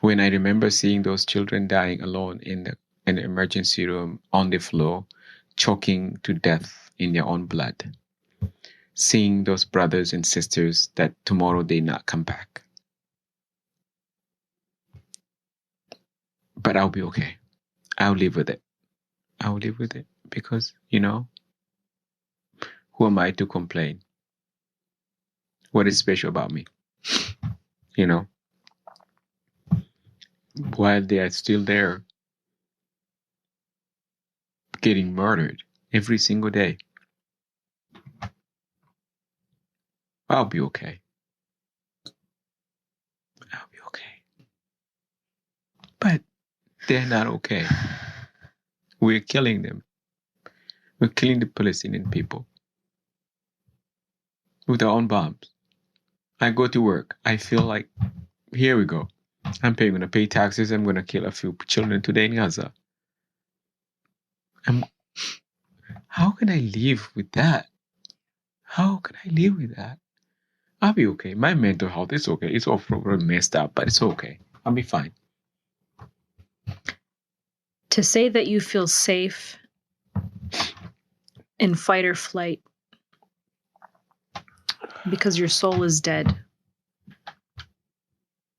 Speaker 2: When I remember seeing those children dying alone in the emergency room on the floor, choking to death in their own blood, seeing those brothers and sisters that tomorrow they not come back. But I'll be okay. I'll live with it. I'll live with it because, who am I to complain? What is special about me? While they are still there, getting murdered every single day, I'll be okay. I'll be okay. But they're not okay. We're killing them. We're killing the Palestinian people with our own bombs. I go to work. I feel like, here we go. I'm going to pay taxes. I'm going to kill a few children today in Gaza. How can I live with that? How can I live with that? I'll be okay. My mental health is okay. It's all probably messed up, but it's okay. I'll be fine.
Speaker 1: To say that you feel safe in fight or flight because your soul is dead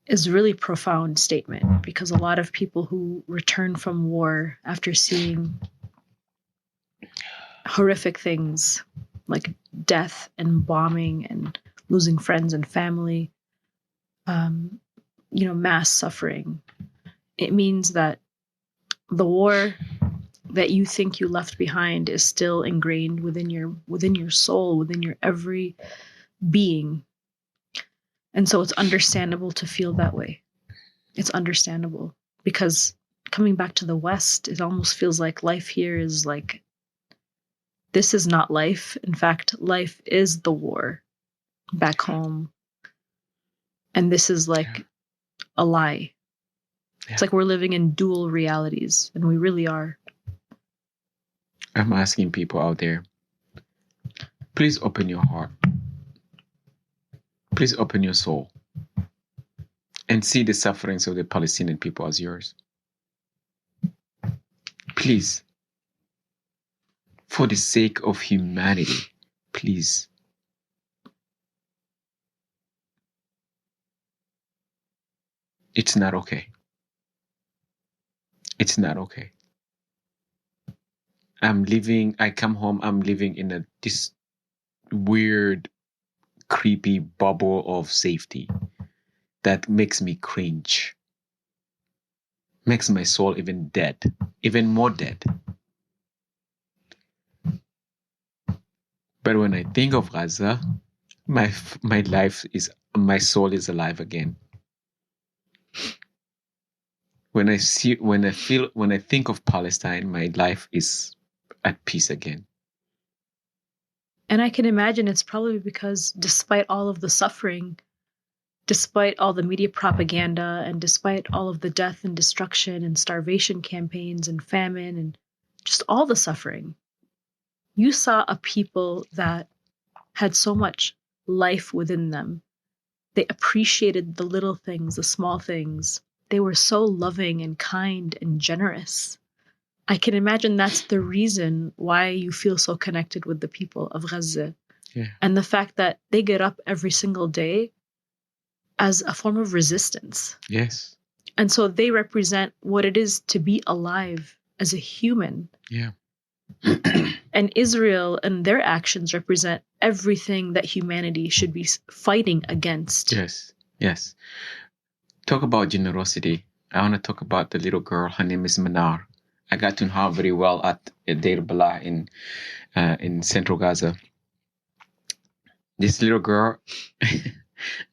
Speaker 1: is a really profound statement, because a lot of people who return from war after seeing horrific things like death and bombing and losing friends and family, mass suffering, it means that the war that you think you left behind is still ingrained within your soul, within your every being. And so it's understandable to feel that way. It's understandable, because coming back to the West, it almost feels like life here is like, this is not life. In fact, life is the war back home. And this is like a lie. Yeah. It's like we're living in dual realities, and we really are.
Speaker 2: I'm asking people out there, please open your heart. Please open your soul and see the sufferings of the Palestinian people as yours. Please, for the sake of humanity, please. It's not okay. It's not okay. I come home, I'm living in this weird, creepy bubble of safety that makes me cringe. Makes my soul even more dead. But when I think of Gaza, my soul is alive again. When I think of Palestine, my life is at peace again.
Speaker 1: And I can imagine it's probably because despite all of the suffering, despite all the media propaganda, and despite all of the death and destruction and starvation campaigns and famine and just all the suffering, you saw a people that had so much life within them. They appreciated the little things, the small things. They were so loving and kind and generous. I can imagine that's the reason why you feel so connected with the people of Gaza.
Speaker 2: Yeah.
Speaker 1: And the fact that they get up every single day as a form of resistance.
Speaker 2: Yes.
Speaker 1: And so they represent what it is to be alive as a human.
Speaker 2: Yeah.
Speaker 1: And Israel and their actions represent everything that humanity should be fighting against.
Speaker 2: Yes. Yes. Talk about generosity. I want to talk about the little girl. Her name is Manar. I got to know her very well at Deir Bala in central Gaza. This little girl,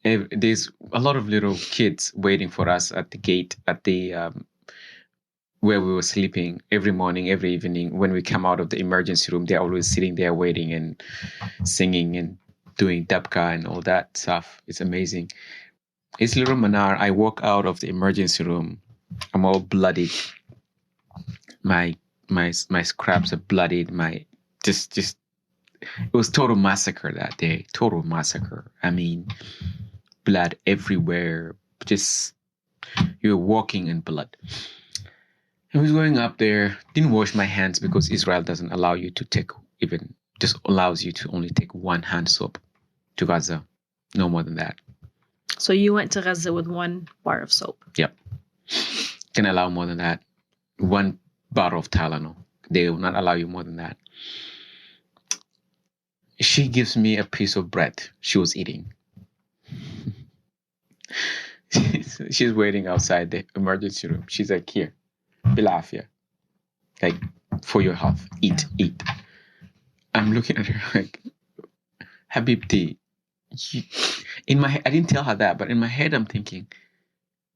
Speaker 2: there's a lot of little kids waiting for us at the gate at the where we were sleeping every morning, every evening. When we come out of the emergency room, they're always sitting there waiting and singing and doing dabka and all that stuff. It's amazing. It's little Manar. I walk out of the emergency room. I'm all bloodied. My scraps are bloodied. My just it was total massacre that day. Total massacre. I mean, blood everywhere. Just you were walking in blood. I was going up there, didn't wash my hands because Israel doesn't allow you to take just allows you to only take one hand soap to Gaza. No more than that.
Speaker 1: So you went to Gaza with one bar of soap.
Speaker 2: Yep. Can allow more than that. One bottle of Tylenol. They will not allow you more than that. She gives me a piece of bread she was eating. She's waiting outside the emergency room. She's like, here, Bilafia. Like, for your health. Eat. I'm looking at her like, Habibti. In my head, I didn't tell her that, but in my head, I'm thinking,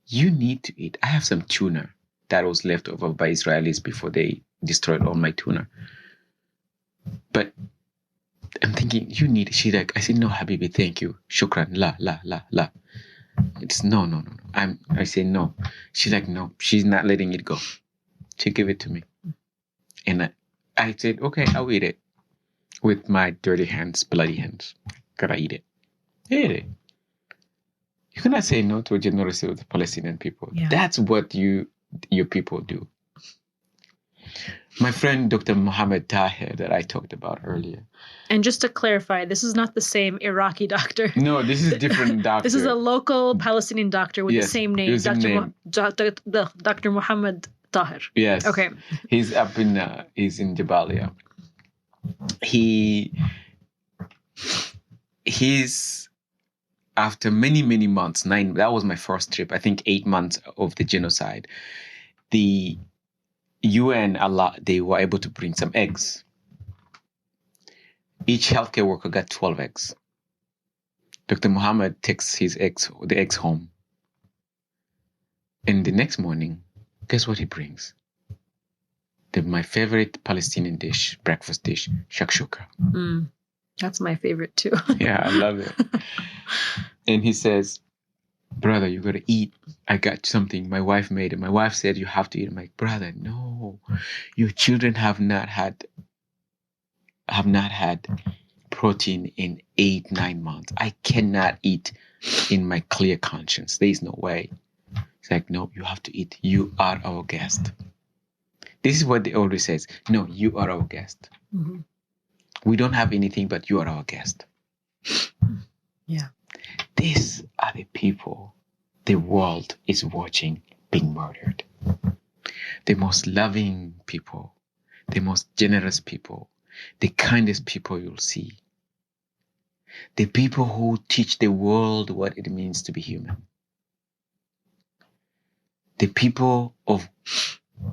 Speaker 2: you need to eat. I have some tuna that was left over by Israelis before they destroyed all my tuna. But I'm thinking, you need it. She's like, I said, no, Habibi, thank you. Shukran. La. It's no. I say no. She's like, no, she's not letting it go. She gave it to me. And I said, okay, I'll eat it. With my dirty hands, bloody hands. Gotta eat it. Eat it. You cannot say no to a generosity of the Palestinian people. Yeah. That's what your people do. My friend, Dr. Mohammed Tahir, that I talked about earlier.
Speaker 1: And just to clarify, this is not the same Iraqi doctor.
Speaker 2: No, this is a different doctor.
Speaker 1: This is a local Palestinian doctor with the same name, Dr. Mohammed Tahir.
Speaker 2: Yes.
Speaker 1: Okay.
Speaker 2: He's up he's in Jabalia. He's after many months, that was my first trip, I think 8 months of the genocide, the UN, they were able to bring some eggs. Each healthcare worker got 12 eggs. Dr. Muhammad takes the eggs home. And the next morning, guess what he brings? My favorite Palestinian dish, breakfast dish, shakshuka.
Speaker 1: That's my favorite too.
Speaker 2: Yeah, I love it. And he says, brother, you got to eat. I got something. My wife made it. My wife said you have to eat. I'm like, brother, no. Your children have not had protein in 8-9 months. I cannot eat in my clear conscience. There is no way. It's like, no, you have to eat. You are our guest. This is what they always says. No, you are our guest. Mm-hmm. We don't have anything, but you are our guest.
Speaker 1: Yeah.
Speaker 2: These are the people the world is watching being murdered. The most loving people, the most generous people, the kindest people you'll see. The people who teach the world what it means to be human. The people of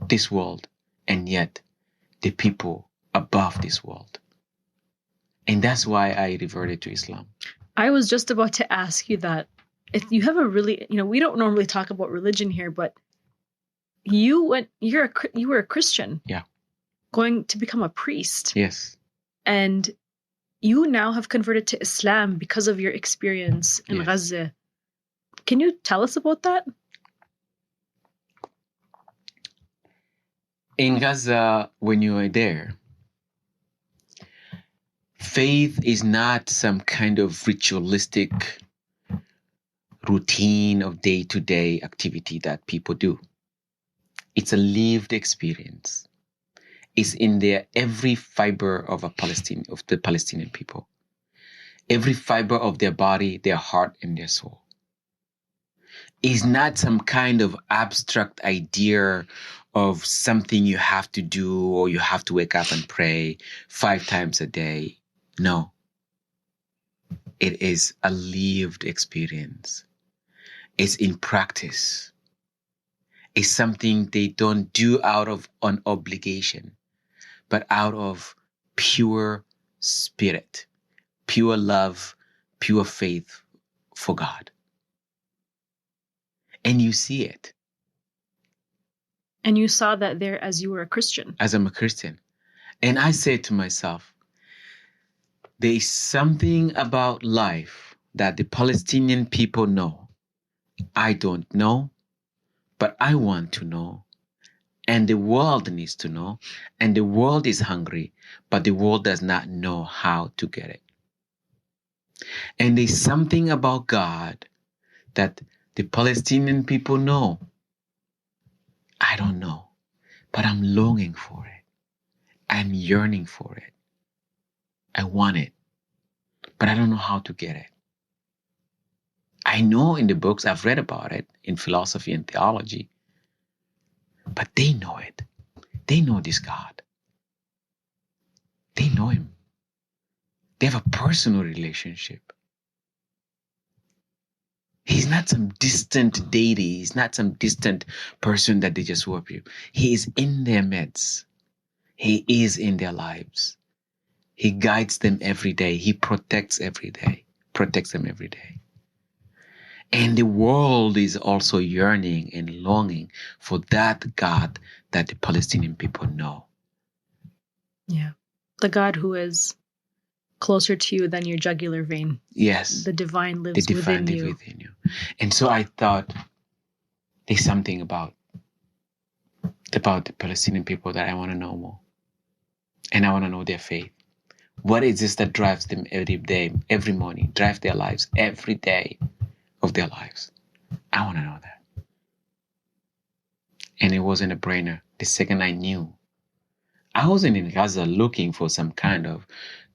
Speaker 2: this world, and yet the people above this world. And that's why I reverted to Islam. I
Speaker 1: was just about to ask you that. If you have a really, we don't normally talk about religion here, but you were a Christian.
Speaker 2: Yeah.
Speaker 1: Going to become a priest.
Speaker 2: Yes.
Speaker 1: And you now have converted to Islam because of your experience in Gaza. Can you tell us about that?
Speaker 2: In Gaza, when you are there, faith is not some kind of ritualistic routine of day-to-day activity that people do. It's a lived experience. It's in every fiber of the Palestinian people. every fiber of their body, their heart, and their soul. It's not some kind of abstract idea of something you have to do or you have to wake up and pray 5 times a day. No. It is a lived experience. It's in practice. It's something they don't do out of an obligation, but out of pure spirit, pure love, pure faith for God. And you see it.
Speaker 1: And you saw that there as you were a Christian.
Speaker 2: As I'm a Christian. And I said to myself, there is something about life that the Palestinian people know. I don't know, but I want to know. And the world needs to know. And the world is hungry, but the world does not know how to get it. And there's something about God that the Palestinian people know. I don't know, but I'm longing for it. I'm yearning for it. I want it, but I don't know how to get it. I know in the books, I've read about it in philosophy and theology, but they know it. They know this God. They know him. They have a personal relationship. He's not some distant deity. He's not some distant person that they just worship. He is in their midst. He is in their lives. He guides them every day. He protects them every day. And the world is also yearning and longing for that God that the Palestinian people know.
Speaker 1: Yeah. The God who is closer to you than your jugular vein.
Speaker 2: Yes.
Speaker 1: The divine lives within you.
Speaker 2: And so I thought there's something about the Palestinian people that I want to know more. And I want to know their faith. What is this that drives them every day, every morning, drive their lives every day of their lives? I want to know that. And it wasn't a brainer. The second I knew, I wasn't in Gaza looking for some kind of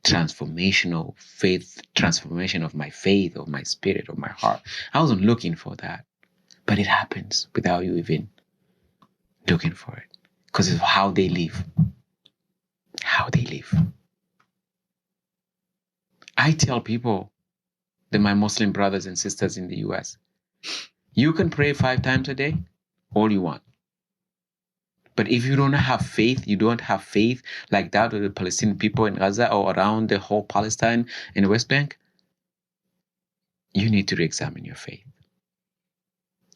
Speaker 2: transformational faith, transformation of my faith, of my spirit, of my heart. I wasn't looking for that. But it happens without you even looking for it. Because it's how they live. How they live. I tell people, that my Muslim brothers and sisters in the US, you can pray 5 times a day, all you want. But if you don't have faith, like that of the Palestinian people in Gaza or around the whole Palestine and the West Bank, you need to re-examine your faith.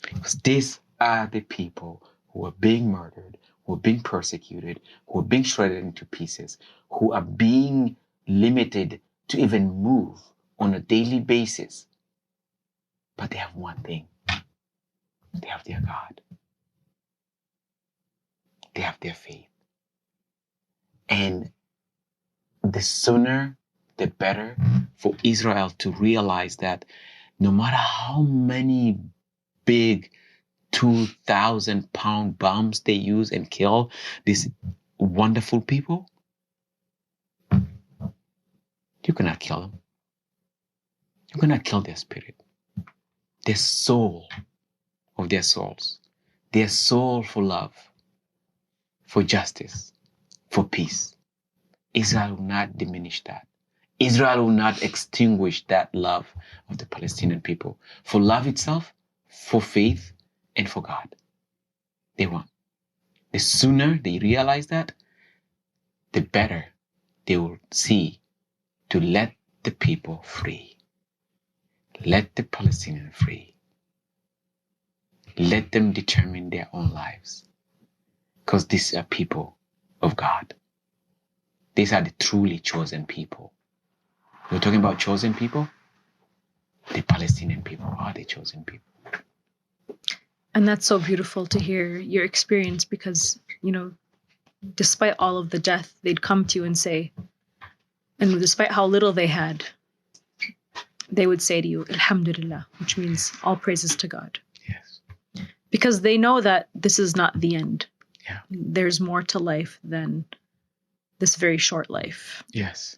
Speaker 2: Because these are the people who are being murdered, who are being persecuted, who are being shredded into pieces, who are being limited to even move on a daily basis. But they have one thing. They have their God. They have their faith. And the sooner, the better for Israel to realize that no matter how many big 2,000-pound bombs they use and kill these wonderful people, you cannot kill them. You cannot kill their spirit, their soul of their souls, their soul for love, for justice, for peace. Israel will not diminish that. Israel will not extinguish that love of the Palestinian people for love itself, for faith, and for God. They won't. The sooner they realize that, the better they will see to let the people free. Let the Palestinians free. Let them determine their own lives. Because these are people of God. These are the truly chosen people. We're talking about chosen people. The Palestinian people are the chosen people.
Speaker 1: And that's so beautiful to hear your experience because, despite all of the death, they'd come to you and say, and despite how little they had, they would say to you, Alhamdulillah, which means all praises to God.
Speaker 2: Yes.
Speaker 1: Because they know that this is not the end.
Speaker 2: Yeah.
Speaker 1: There's more to life than this very short life.
Speaker 2: Yes.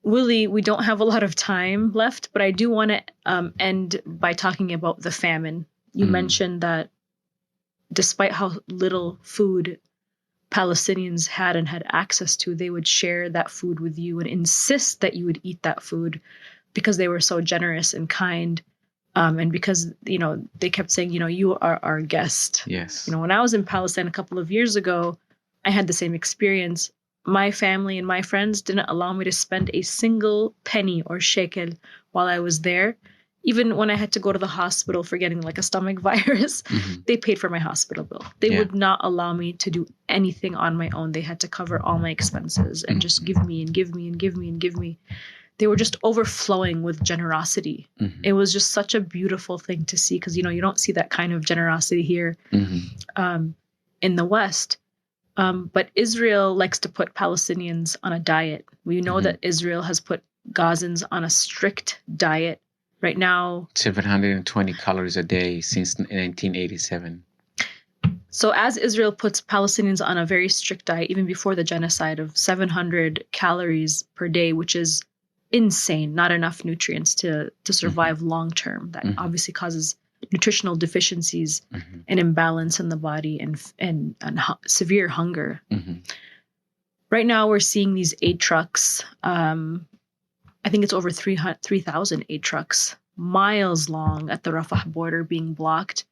Speaker 1: Willie, we don't have a lot of time left, but I do want to end by talking about the famine. You mentioned that despite how little food Palestinians had and had access to, they would share that food with you and insist that you would eat that food because they were so generous and kind. And because, they kept saying, you are our guest.
Speaker 2: Yes.
Speaker 1: When I was in Palestine a couple of years ago, I had the same experience. My family and my friends didn't allow me to spend a single penny or shekel while I was there. Even when I had to go to the hospital for getting like a stomach virus, they paid for my hospital bill. They would not allow me to do anything on my own. They had to cover all my expenses and just give me and give me and give me and give me. They were just overflowing with generosity. It was just such a beautiful thing to see because, you don't see that kind of generosity here in the West. But Israel likes to put Palestinians on a diet. We know that Israel has put Gazans on a strict diet. Right now,
Speaker 2: 720 calories a day since 1987.
Speaker 1: So as Israel puts Palestinians on a very strict diet, even before the genocide, of 700 calories per day, which is insane, not enough nutrients to survive long term. That obviously causes nutritional deficiencies and imbalance in the body and severe hunger. Right now, we're seeing these aid trucks. I think it's over 3,000 aid trucks, miles long at the Rafah border being blocked.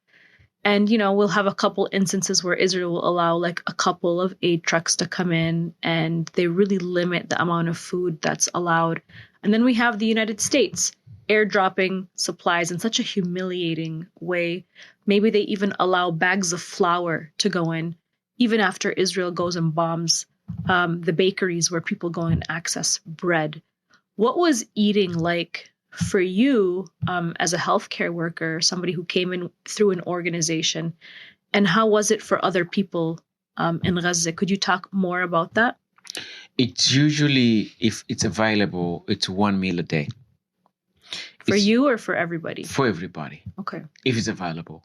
Speaker 1: And, we'll have a couple instances where Israel will allow like a couple of aid trucks to come in and they really limit the amount of food that's allowed. And then we have the United States airdropping supplies in such a humiliating way. Maybe they even allow bags of flour to go in, even after Israel goes and bombs the bakeries where people go and access bread. What was eating like for you as a healthcare worker, somebody who came in through an organization, and how was it for other people in Gaza? Could you talk more about that?
Speaker 2: It's usually, if it's available, it's one meal a day.
Speaker 1: For you or for everybody?
Speaker 2: For everybody.
Speaker 1: Okay.
Speaker 2: If it's available.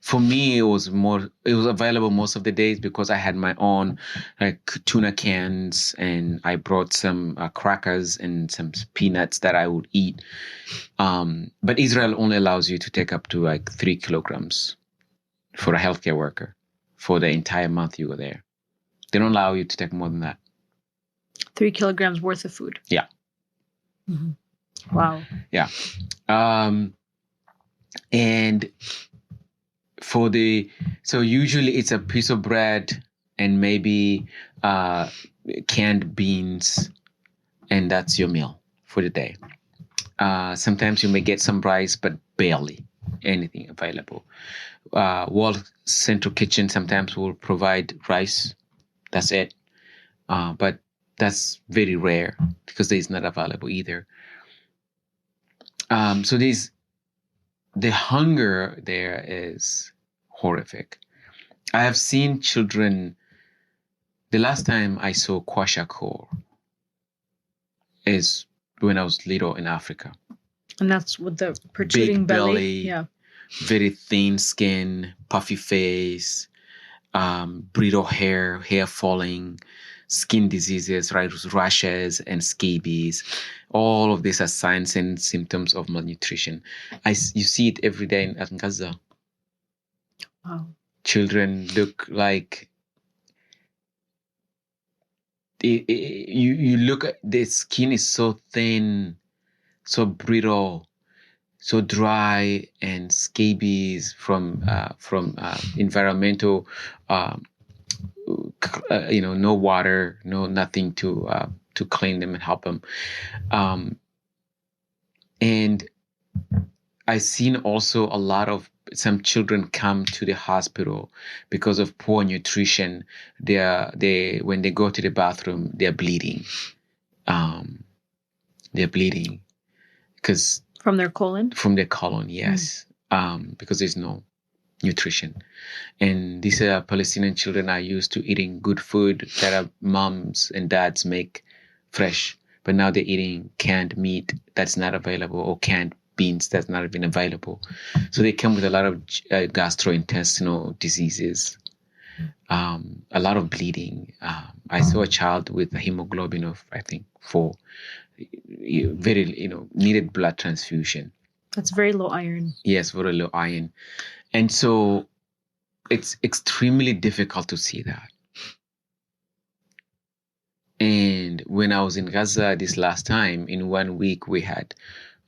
Speaker 2: For me, it was available most of the days because I had my own like tuna cans and I brought some crackers and some peanuts that I would eat. But Israel only allows you to take up to like 3 kilograms for a healthcare worker for the entire month you were there. They don't allow you to take more than that.
Speaker 1: 3 kilograms worth of food.
Speaker 2: Yeah.
Speaker 1: Wow.
Speaker 2: Yeah. And so usually it's a piece of bread and maybe canned beans, and that's your meal for the day. Sometimes you may get some rice, but barely anything available. World Central Kitchen sometimes will provide rice. That's it. But that's very rare because it's not available either. So the hunger there is horrific. I have seen children. The last time I saw kwashiorkor is when I was little in Africa.
Speaker 1: And that's with the protruding
Speaker 2: Big belly,
Speaker 1: yeah,
Speaker 2: very thin skin, puffy face, brittle hair falling, skin diseases, right, rashes and scabies. All of these are signs and symptoms of malnutrition. You see it every day in Gaza.
Speaker 1: Wow.
Speaker 2: Children look like you look at the skin is so thin, so brittle, so dry, and scabies from environmental, no water, no nothing to clean them and help them, and I've seen also a lot of some children come to the hospital because of poor nutrition. When they go to the bathroom, they're bleeding. They're bleeding because
Speaker 1: from their colon.
Speaker 2: From their colon, yes, because there's no nutrition. And these Palestinian children are used to eating good food that our moms and dads make fresh, but now they're eating canned meat that's not available or canned beans that's not even available. So they come with a lot of gastrointestinal diseases, a lot of bleeding. I saw a child with a hemoglobin of, I think, 4 very, needed blood transfusion.
Speaker 1: That's very low iron.
Speaker 2: Yes, very low iron. And so it's extremely difficult to see that. And when I was in Gaza this last time, in 1 week, we had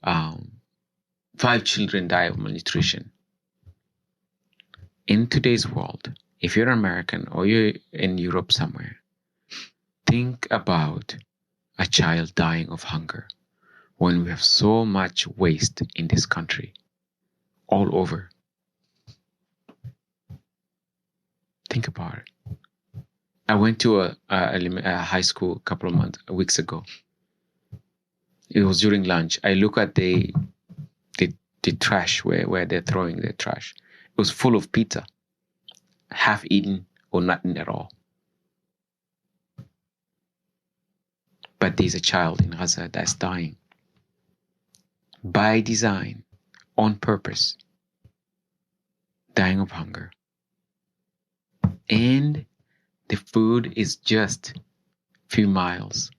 Speaker 2: 5 children die of malnutrition. In today's world, if you're American or you're in Europe somewhere, think about a child dying of hunger when we have so much waste in this country, all over. Think about it. I went to a high school a couple of weeks ago. It was during lunch. I look at the trash where they're throwing their trash. It was full of pizza, half eaten or nothing at all. But there's a child in Gaza that's dying by design, on purpose, dying of hunger. And the food is just a few miles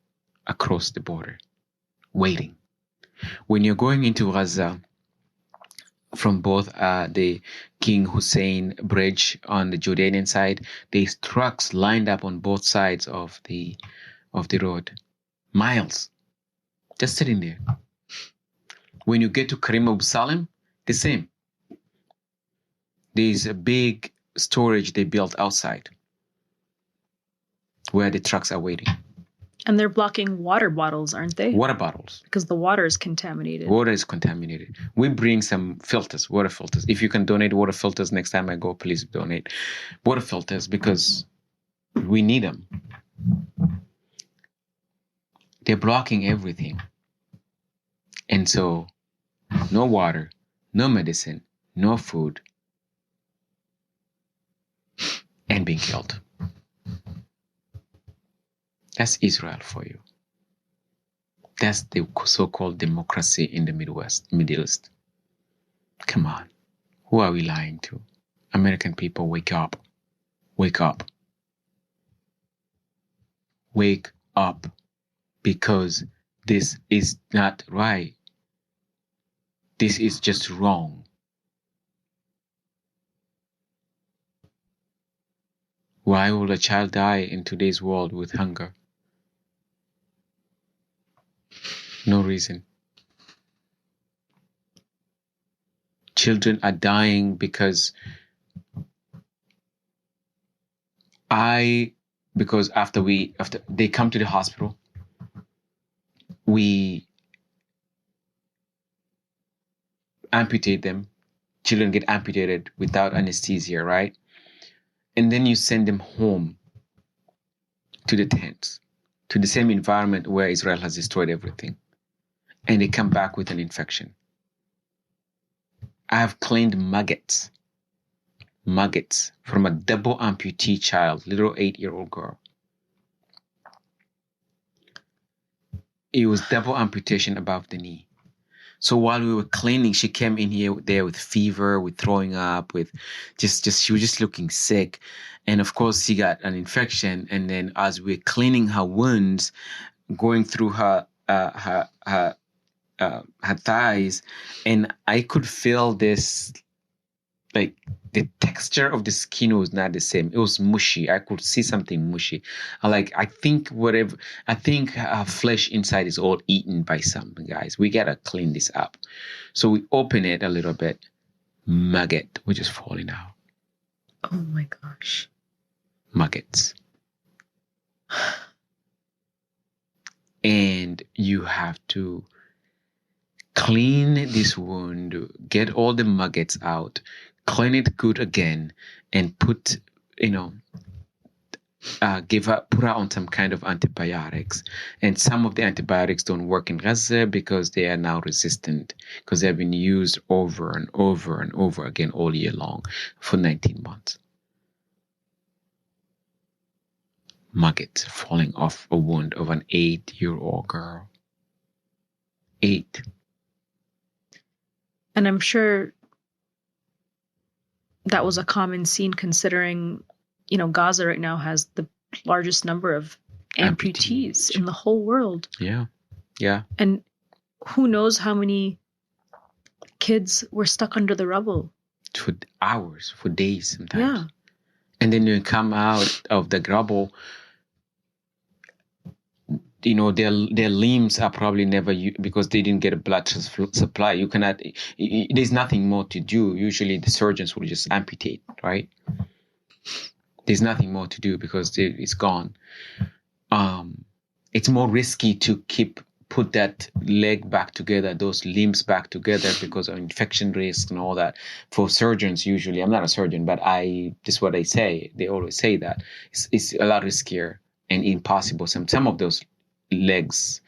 Speaker 2: across the border, waiting. When you're going into Gaza from both the King Hussein Bridge on the Jordanian side, there's trucks lined up on both sides of the road, miles, just sitting there. When you get to Karim Abu Salim, the same. There's a big storage they built outside where the trucks are waiting.
Speaker 1: And they're blocking water bottles, aren't they?
Speaker 2: Water bottles.
Speaker 1: Because the water is contaminated.
Speaker 2: Water is contaminated. We bring some filters, water filters. If you can donate water filters next time I go, please donate water filters because we need them. They're blocking everything. And so, no water, no medicine, no food, and being killed. That's Israel for you. That's the so-called democracy in the Middle East. Come on. Who are we lying to? American people, wake up. Wake up. Wake up. Because this is not right. This is just wrong. Why will a child die in today's world with hunger? No reason. Children are dying because after they come to the hospital, we amputate them. Children get amputated without anesthesia, right? And then you send them home to the tents, to the same environment where Israel has destroyed everything. And they come back with an infection. I have cleaned maggots from a double amputee child, little 8-year-old girl. It was double amputation above the knee. So while we were cleaning, she came in there with fever, with throwing up, with she was just looking sick. And of course, she got an infection. And then as we're cleaning her wounds, going through her thighs, and I could feel this, like the texture of the skin was not the same. It was mushy. I could see something mushy. I think her flesh inside is all eaten by some guys. We gotta clean this up. So we open it a little bit. Maggot, which is falling out.
Speaker 1: Oh my gosh.
Speaker 2: Maggots. And you have to clean this wound, get all the maggots out, clean it good again, and put her on some kind of antibiotics. And some of the antibiotics don't work in Gaza because they are now resistant, because they have been used over and over and over again all year long for 19 months. Maggots falling off a wound of an 8-year-old girl. 8.
Speaker 1: And I'm sure that was a common scene considering, Gaza right now has the largest number of amputees in the whole world.
Speaker 2: Yeah. Yeah.
Speaker 1: And who knows how many kids were stuck under the rubble.
Speaker 2: For hours, for days sometimes.
Speaker 1: Yeah.
Speaker 2: And then you come out of the rubble, you know, their limbs are probably never because they didn't get a blood supply. You cannot, there's nothing more to do. Usually the surgeons will just amputate, right? There's nothing more to do because it's gone. It's more risky to put that leg back together, those limbs back together, because of infection risk and all that. For surgeons, usually, I'm not a surgeon, but this is what they say. They always say that it's a lot riskier and impossible. Some of those legs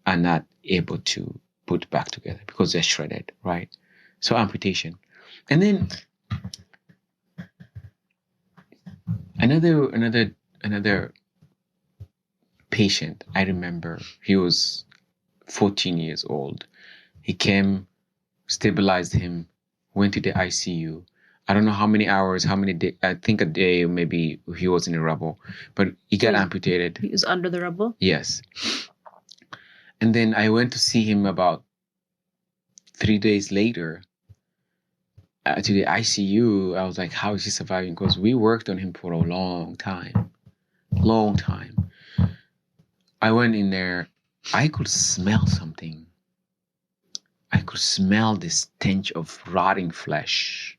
Speaker 2: are not able to put back together because they're shredded, right? So amputation. And then another patient, I remember, he was 14 years old. He came, stabilized him, went to the ICU. I don't know how many hours, how many days, I think a day, maybe he was in the rubble, but he got amputated.
Speaker 1: He was under the rubble?
Speaker 2: Yes. And then I went to see him about 3 days later to the ICU. I was like, how is he surviving? Because we worked on him for a long time. I went in there. I could smell something. I could smell the stench of rotting flesh.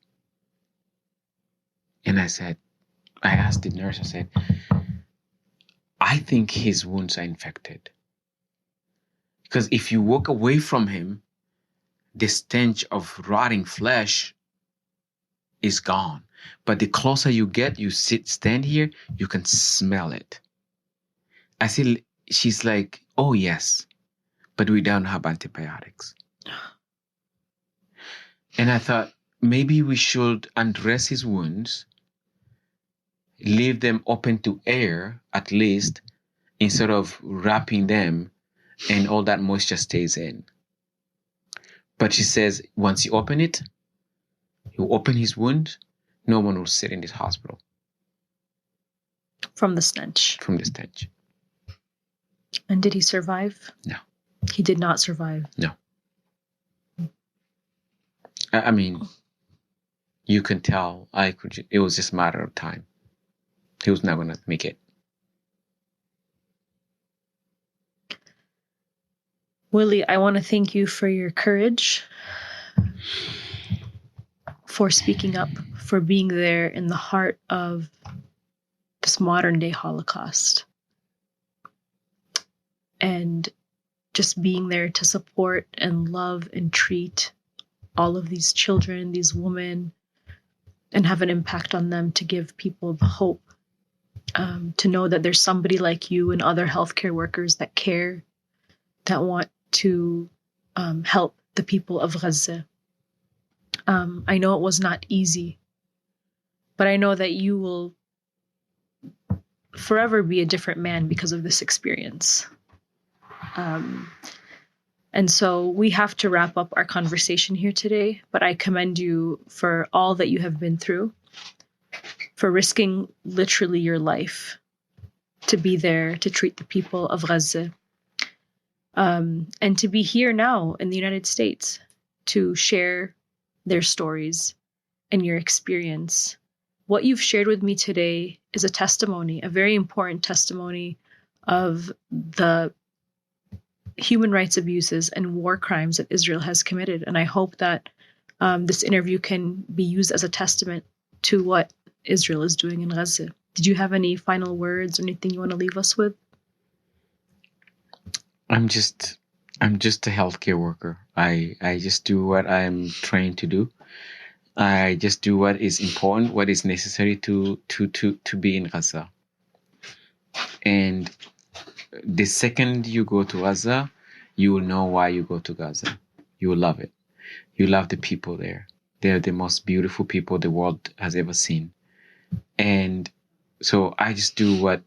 Speaker 2: And I asked the nurse, I said, I think his wounds are infected. Because if you walk away from him, the stench of rotting flesh is gone. But the closer you get, stand here, you can smell it. I said, she's like, oh yes, but we don't have antibiotics. And I thought, maybe we should undress his wounds, leave them open to air at least, instead of wrapping them and all that moisture stays in. But she says, once you open it, you open his wound, no one will sit in this hospital.
Speaker 1: From the stench.
Speaker 2: From the stench.
Speaker 1: And did he survive?
Speaker 2: No.
Speaker 1: He did not survive.
Speaker 2: No. I mean, you can tell it was just a matter of time. He was not going to make it.
Speaker 1: Willy, I want to thank you for your courage, for speaking up, for being there in the heart of this modern day Holocaust, and just being there to support and love and treat all of these children, these women, and have an impact on them, to give people the hope, to know that there's somebody like you and other healthcare workers that care, that want to help the people of Gaza. I know it was not easy, but I know that you will forever be a different man because of this experience. And so we have to wrap up our conversation here today, but I commend you for all that you have been through, for risking literally your life to be there to treat the people of Gaza, and to be here now in the United States to share their stories and your experience. What you've shared with me today is a testimony, a very important testimony of the human rights abuses and war crimes that Israel has committed. And I hope that this interview can be used as a testament to what Israel is doing in Gaza. Did you have any final words or anything you want to leave us with? I'm just a healthcare worker. I just do what I'm trained to do. I just do what is important, what is necessary to be in Gaza. And the second you go to Gaza, you will know why you go to Gaza. You will love it. You love the people there. They're the most beautiful people the world has ever seen. And so I just do what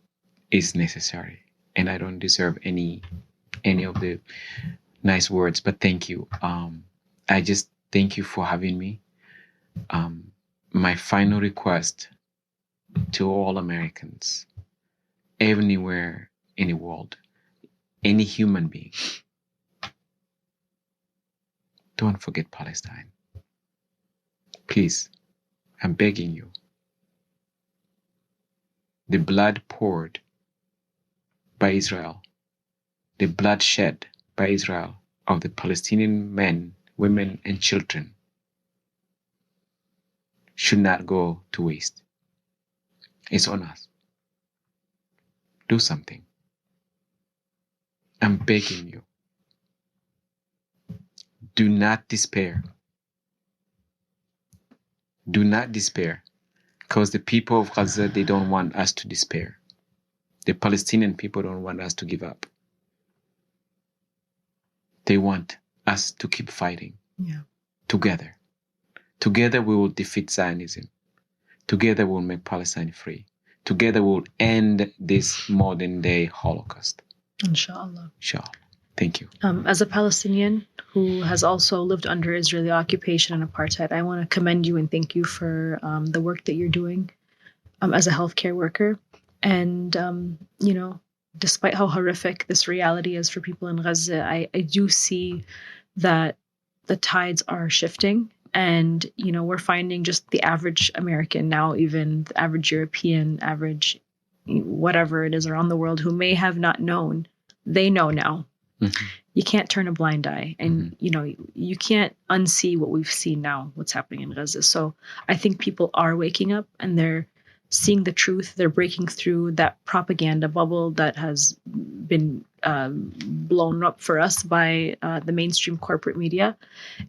Speaker 1: is necessary. And I don't deserve any of the nice words, but thank you. I just thank you for having me. My final request to all Americans, anywhere in the world, any human being,
Speaker 2: Don't forget Palestine. Please, I'm begging you. The blood poured by Israel, the blood shed by Israel of the Palestinian men, women, and children should not go to waste. It's on us. Do something. I'm begging you. Do not despair. Do not despair. Because the people of Gaza, they don't want us to despair. The Palestinian people don't want us to give up. They want us to keep fighting.
Speaker 1: Yeah.
Speaker 2: Together. Together we will defeat Zionism. Together we will make Palestine free. Together we will end this modern day Holocaust.
Speaker 1: Inshallah.
Speaker 2: Inshallah. Thank you.
Speaker 1: As a Palestinian who has also lived under Israeli occupation and apartheid, I want to commend you and thank you for the work that you're doing as a healthcare worker. And, despite how horrific this reality is for people in Gaza, I do see that the tides are shifting. And, we're finding just the average American now, even the average European, average whatever it is around the world who may have not known, they know now. Mm-hmm. You can't turn a blind eye, and you can't unsee what we've seen now, what's happening in Gaza. So I think people are waking up and they're seeing the truth. They're breaking through that propaganda bubble that has been blown up for us by the mainstream corporate media.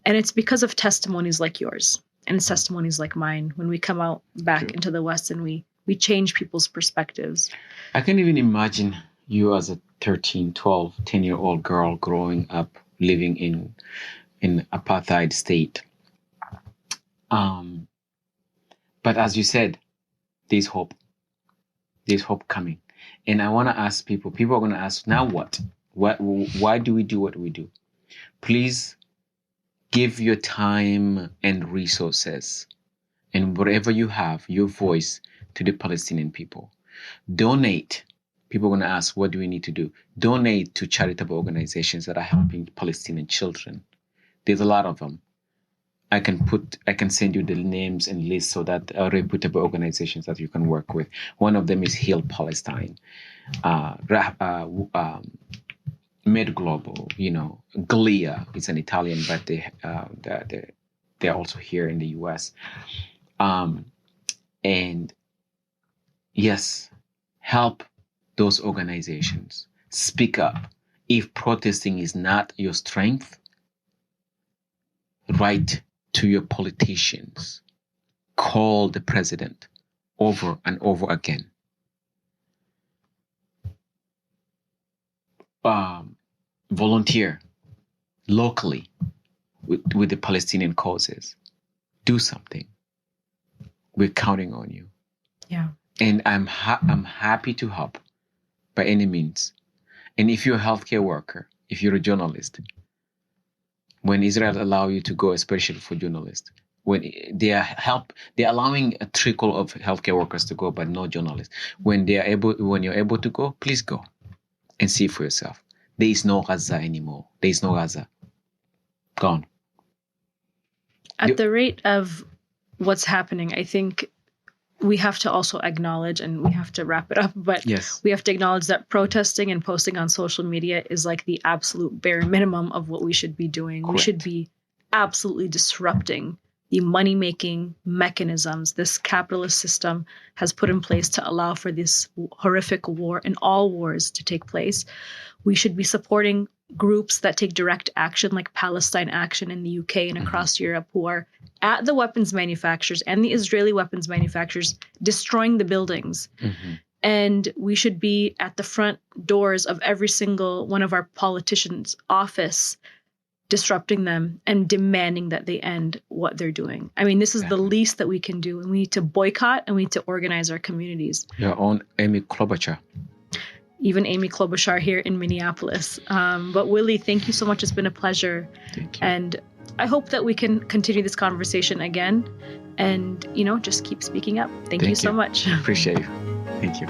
Speaker 1: And it's because of testimonies like yours and it's testimonies like mine when we come out back into the West and we change people's perspectives.
Speaker 2: I can't even imagine you as a 13, 12, 10-year-old girl growing up, living in apartheid state. But as you said, there's hope. There's hope coming. And I want to ask people are going to ask, now what? Why do we do what we do? Please give your time and resources and whatever you have, your voice to the Palestinian people. Donate. People are going to ask, what do we need to do? Donate to charitable organizations that are helping Palestinian children. There's a lot of them. I can send you the names and lists so that reputable organizations that you can work with. One of them is Heal Palestine, Med Global, Glia. It's an Italian, but they're also here in the U.S. And yes, help those organizations. Speak up. If protesting is not your strength, write to your politicians. Call the president over and over again. Volunteer locally with the Palestinian causes. Do something. We're counting on you.
Speaker 1: Yeah.
Speaker 2: And I'm happy to help by any means. And if you're a healthcare worker, if you're a journalist, when Israel allow you to go, especially for journalists, when they're allowing a trickle of healthcare workers to go, but no journalists. When you're able to go, please go and see for yourself. There is no Gaza anymore. There is no Gaza. Gone.
Speaker 1: At the rate of what's happening, I think we have to also acknowledge, and we have to wrap it up, but
Speaker 2: yes,
Speaker 1: we have to acknowledge that protesting and posting on social media is like the absolute bare minimum of what we should be doing.
Speaker 2: Correct.
Speaker 1: We should be absolutely disrupting the money-making mechanisms this capitalist system has put in place to allow for this horrific war and all wars to take place. We should be supporting groups that take direct action, like Palestine Action in the UK and across Europe, who are at the weapons manufacturers and the Israeli weapons manufacturers destroying the buildings. Mm-hmm. And we should be at the front doors of every single one of our politicians' office, disrupting them and demanding that they end what they're doing. I mean, this is the least that we can do. And we need to boycott and we need to organize our communities.
Speaker 2: Your own Amy Klobuchar.
Speaker 1: Even Amy Klobuchar here in Minneapolis. But Willy, thank you so much. It's been a pleasure.
Speaker 2: Thank you.
Speaker 1: And I hope that we can continue this conversation again and, just keep speaking up. Thank you so much.
Speaker 2: Appreciate you. Thank you.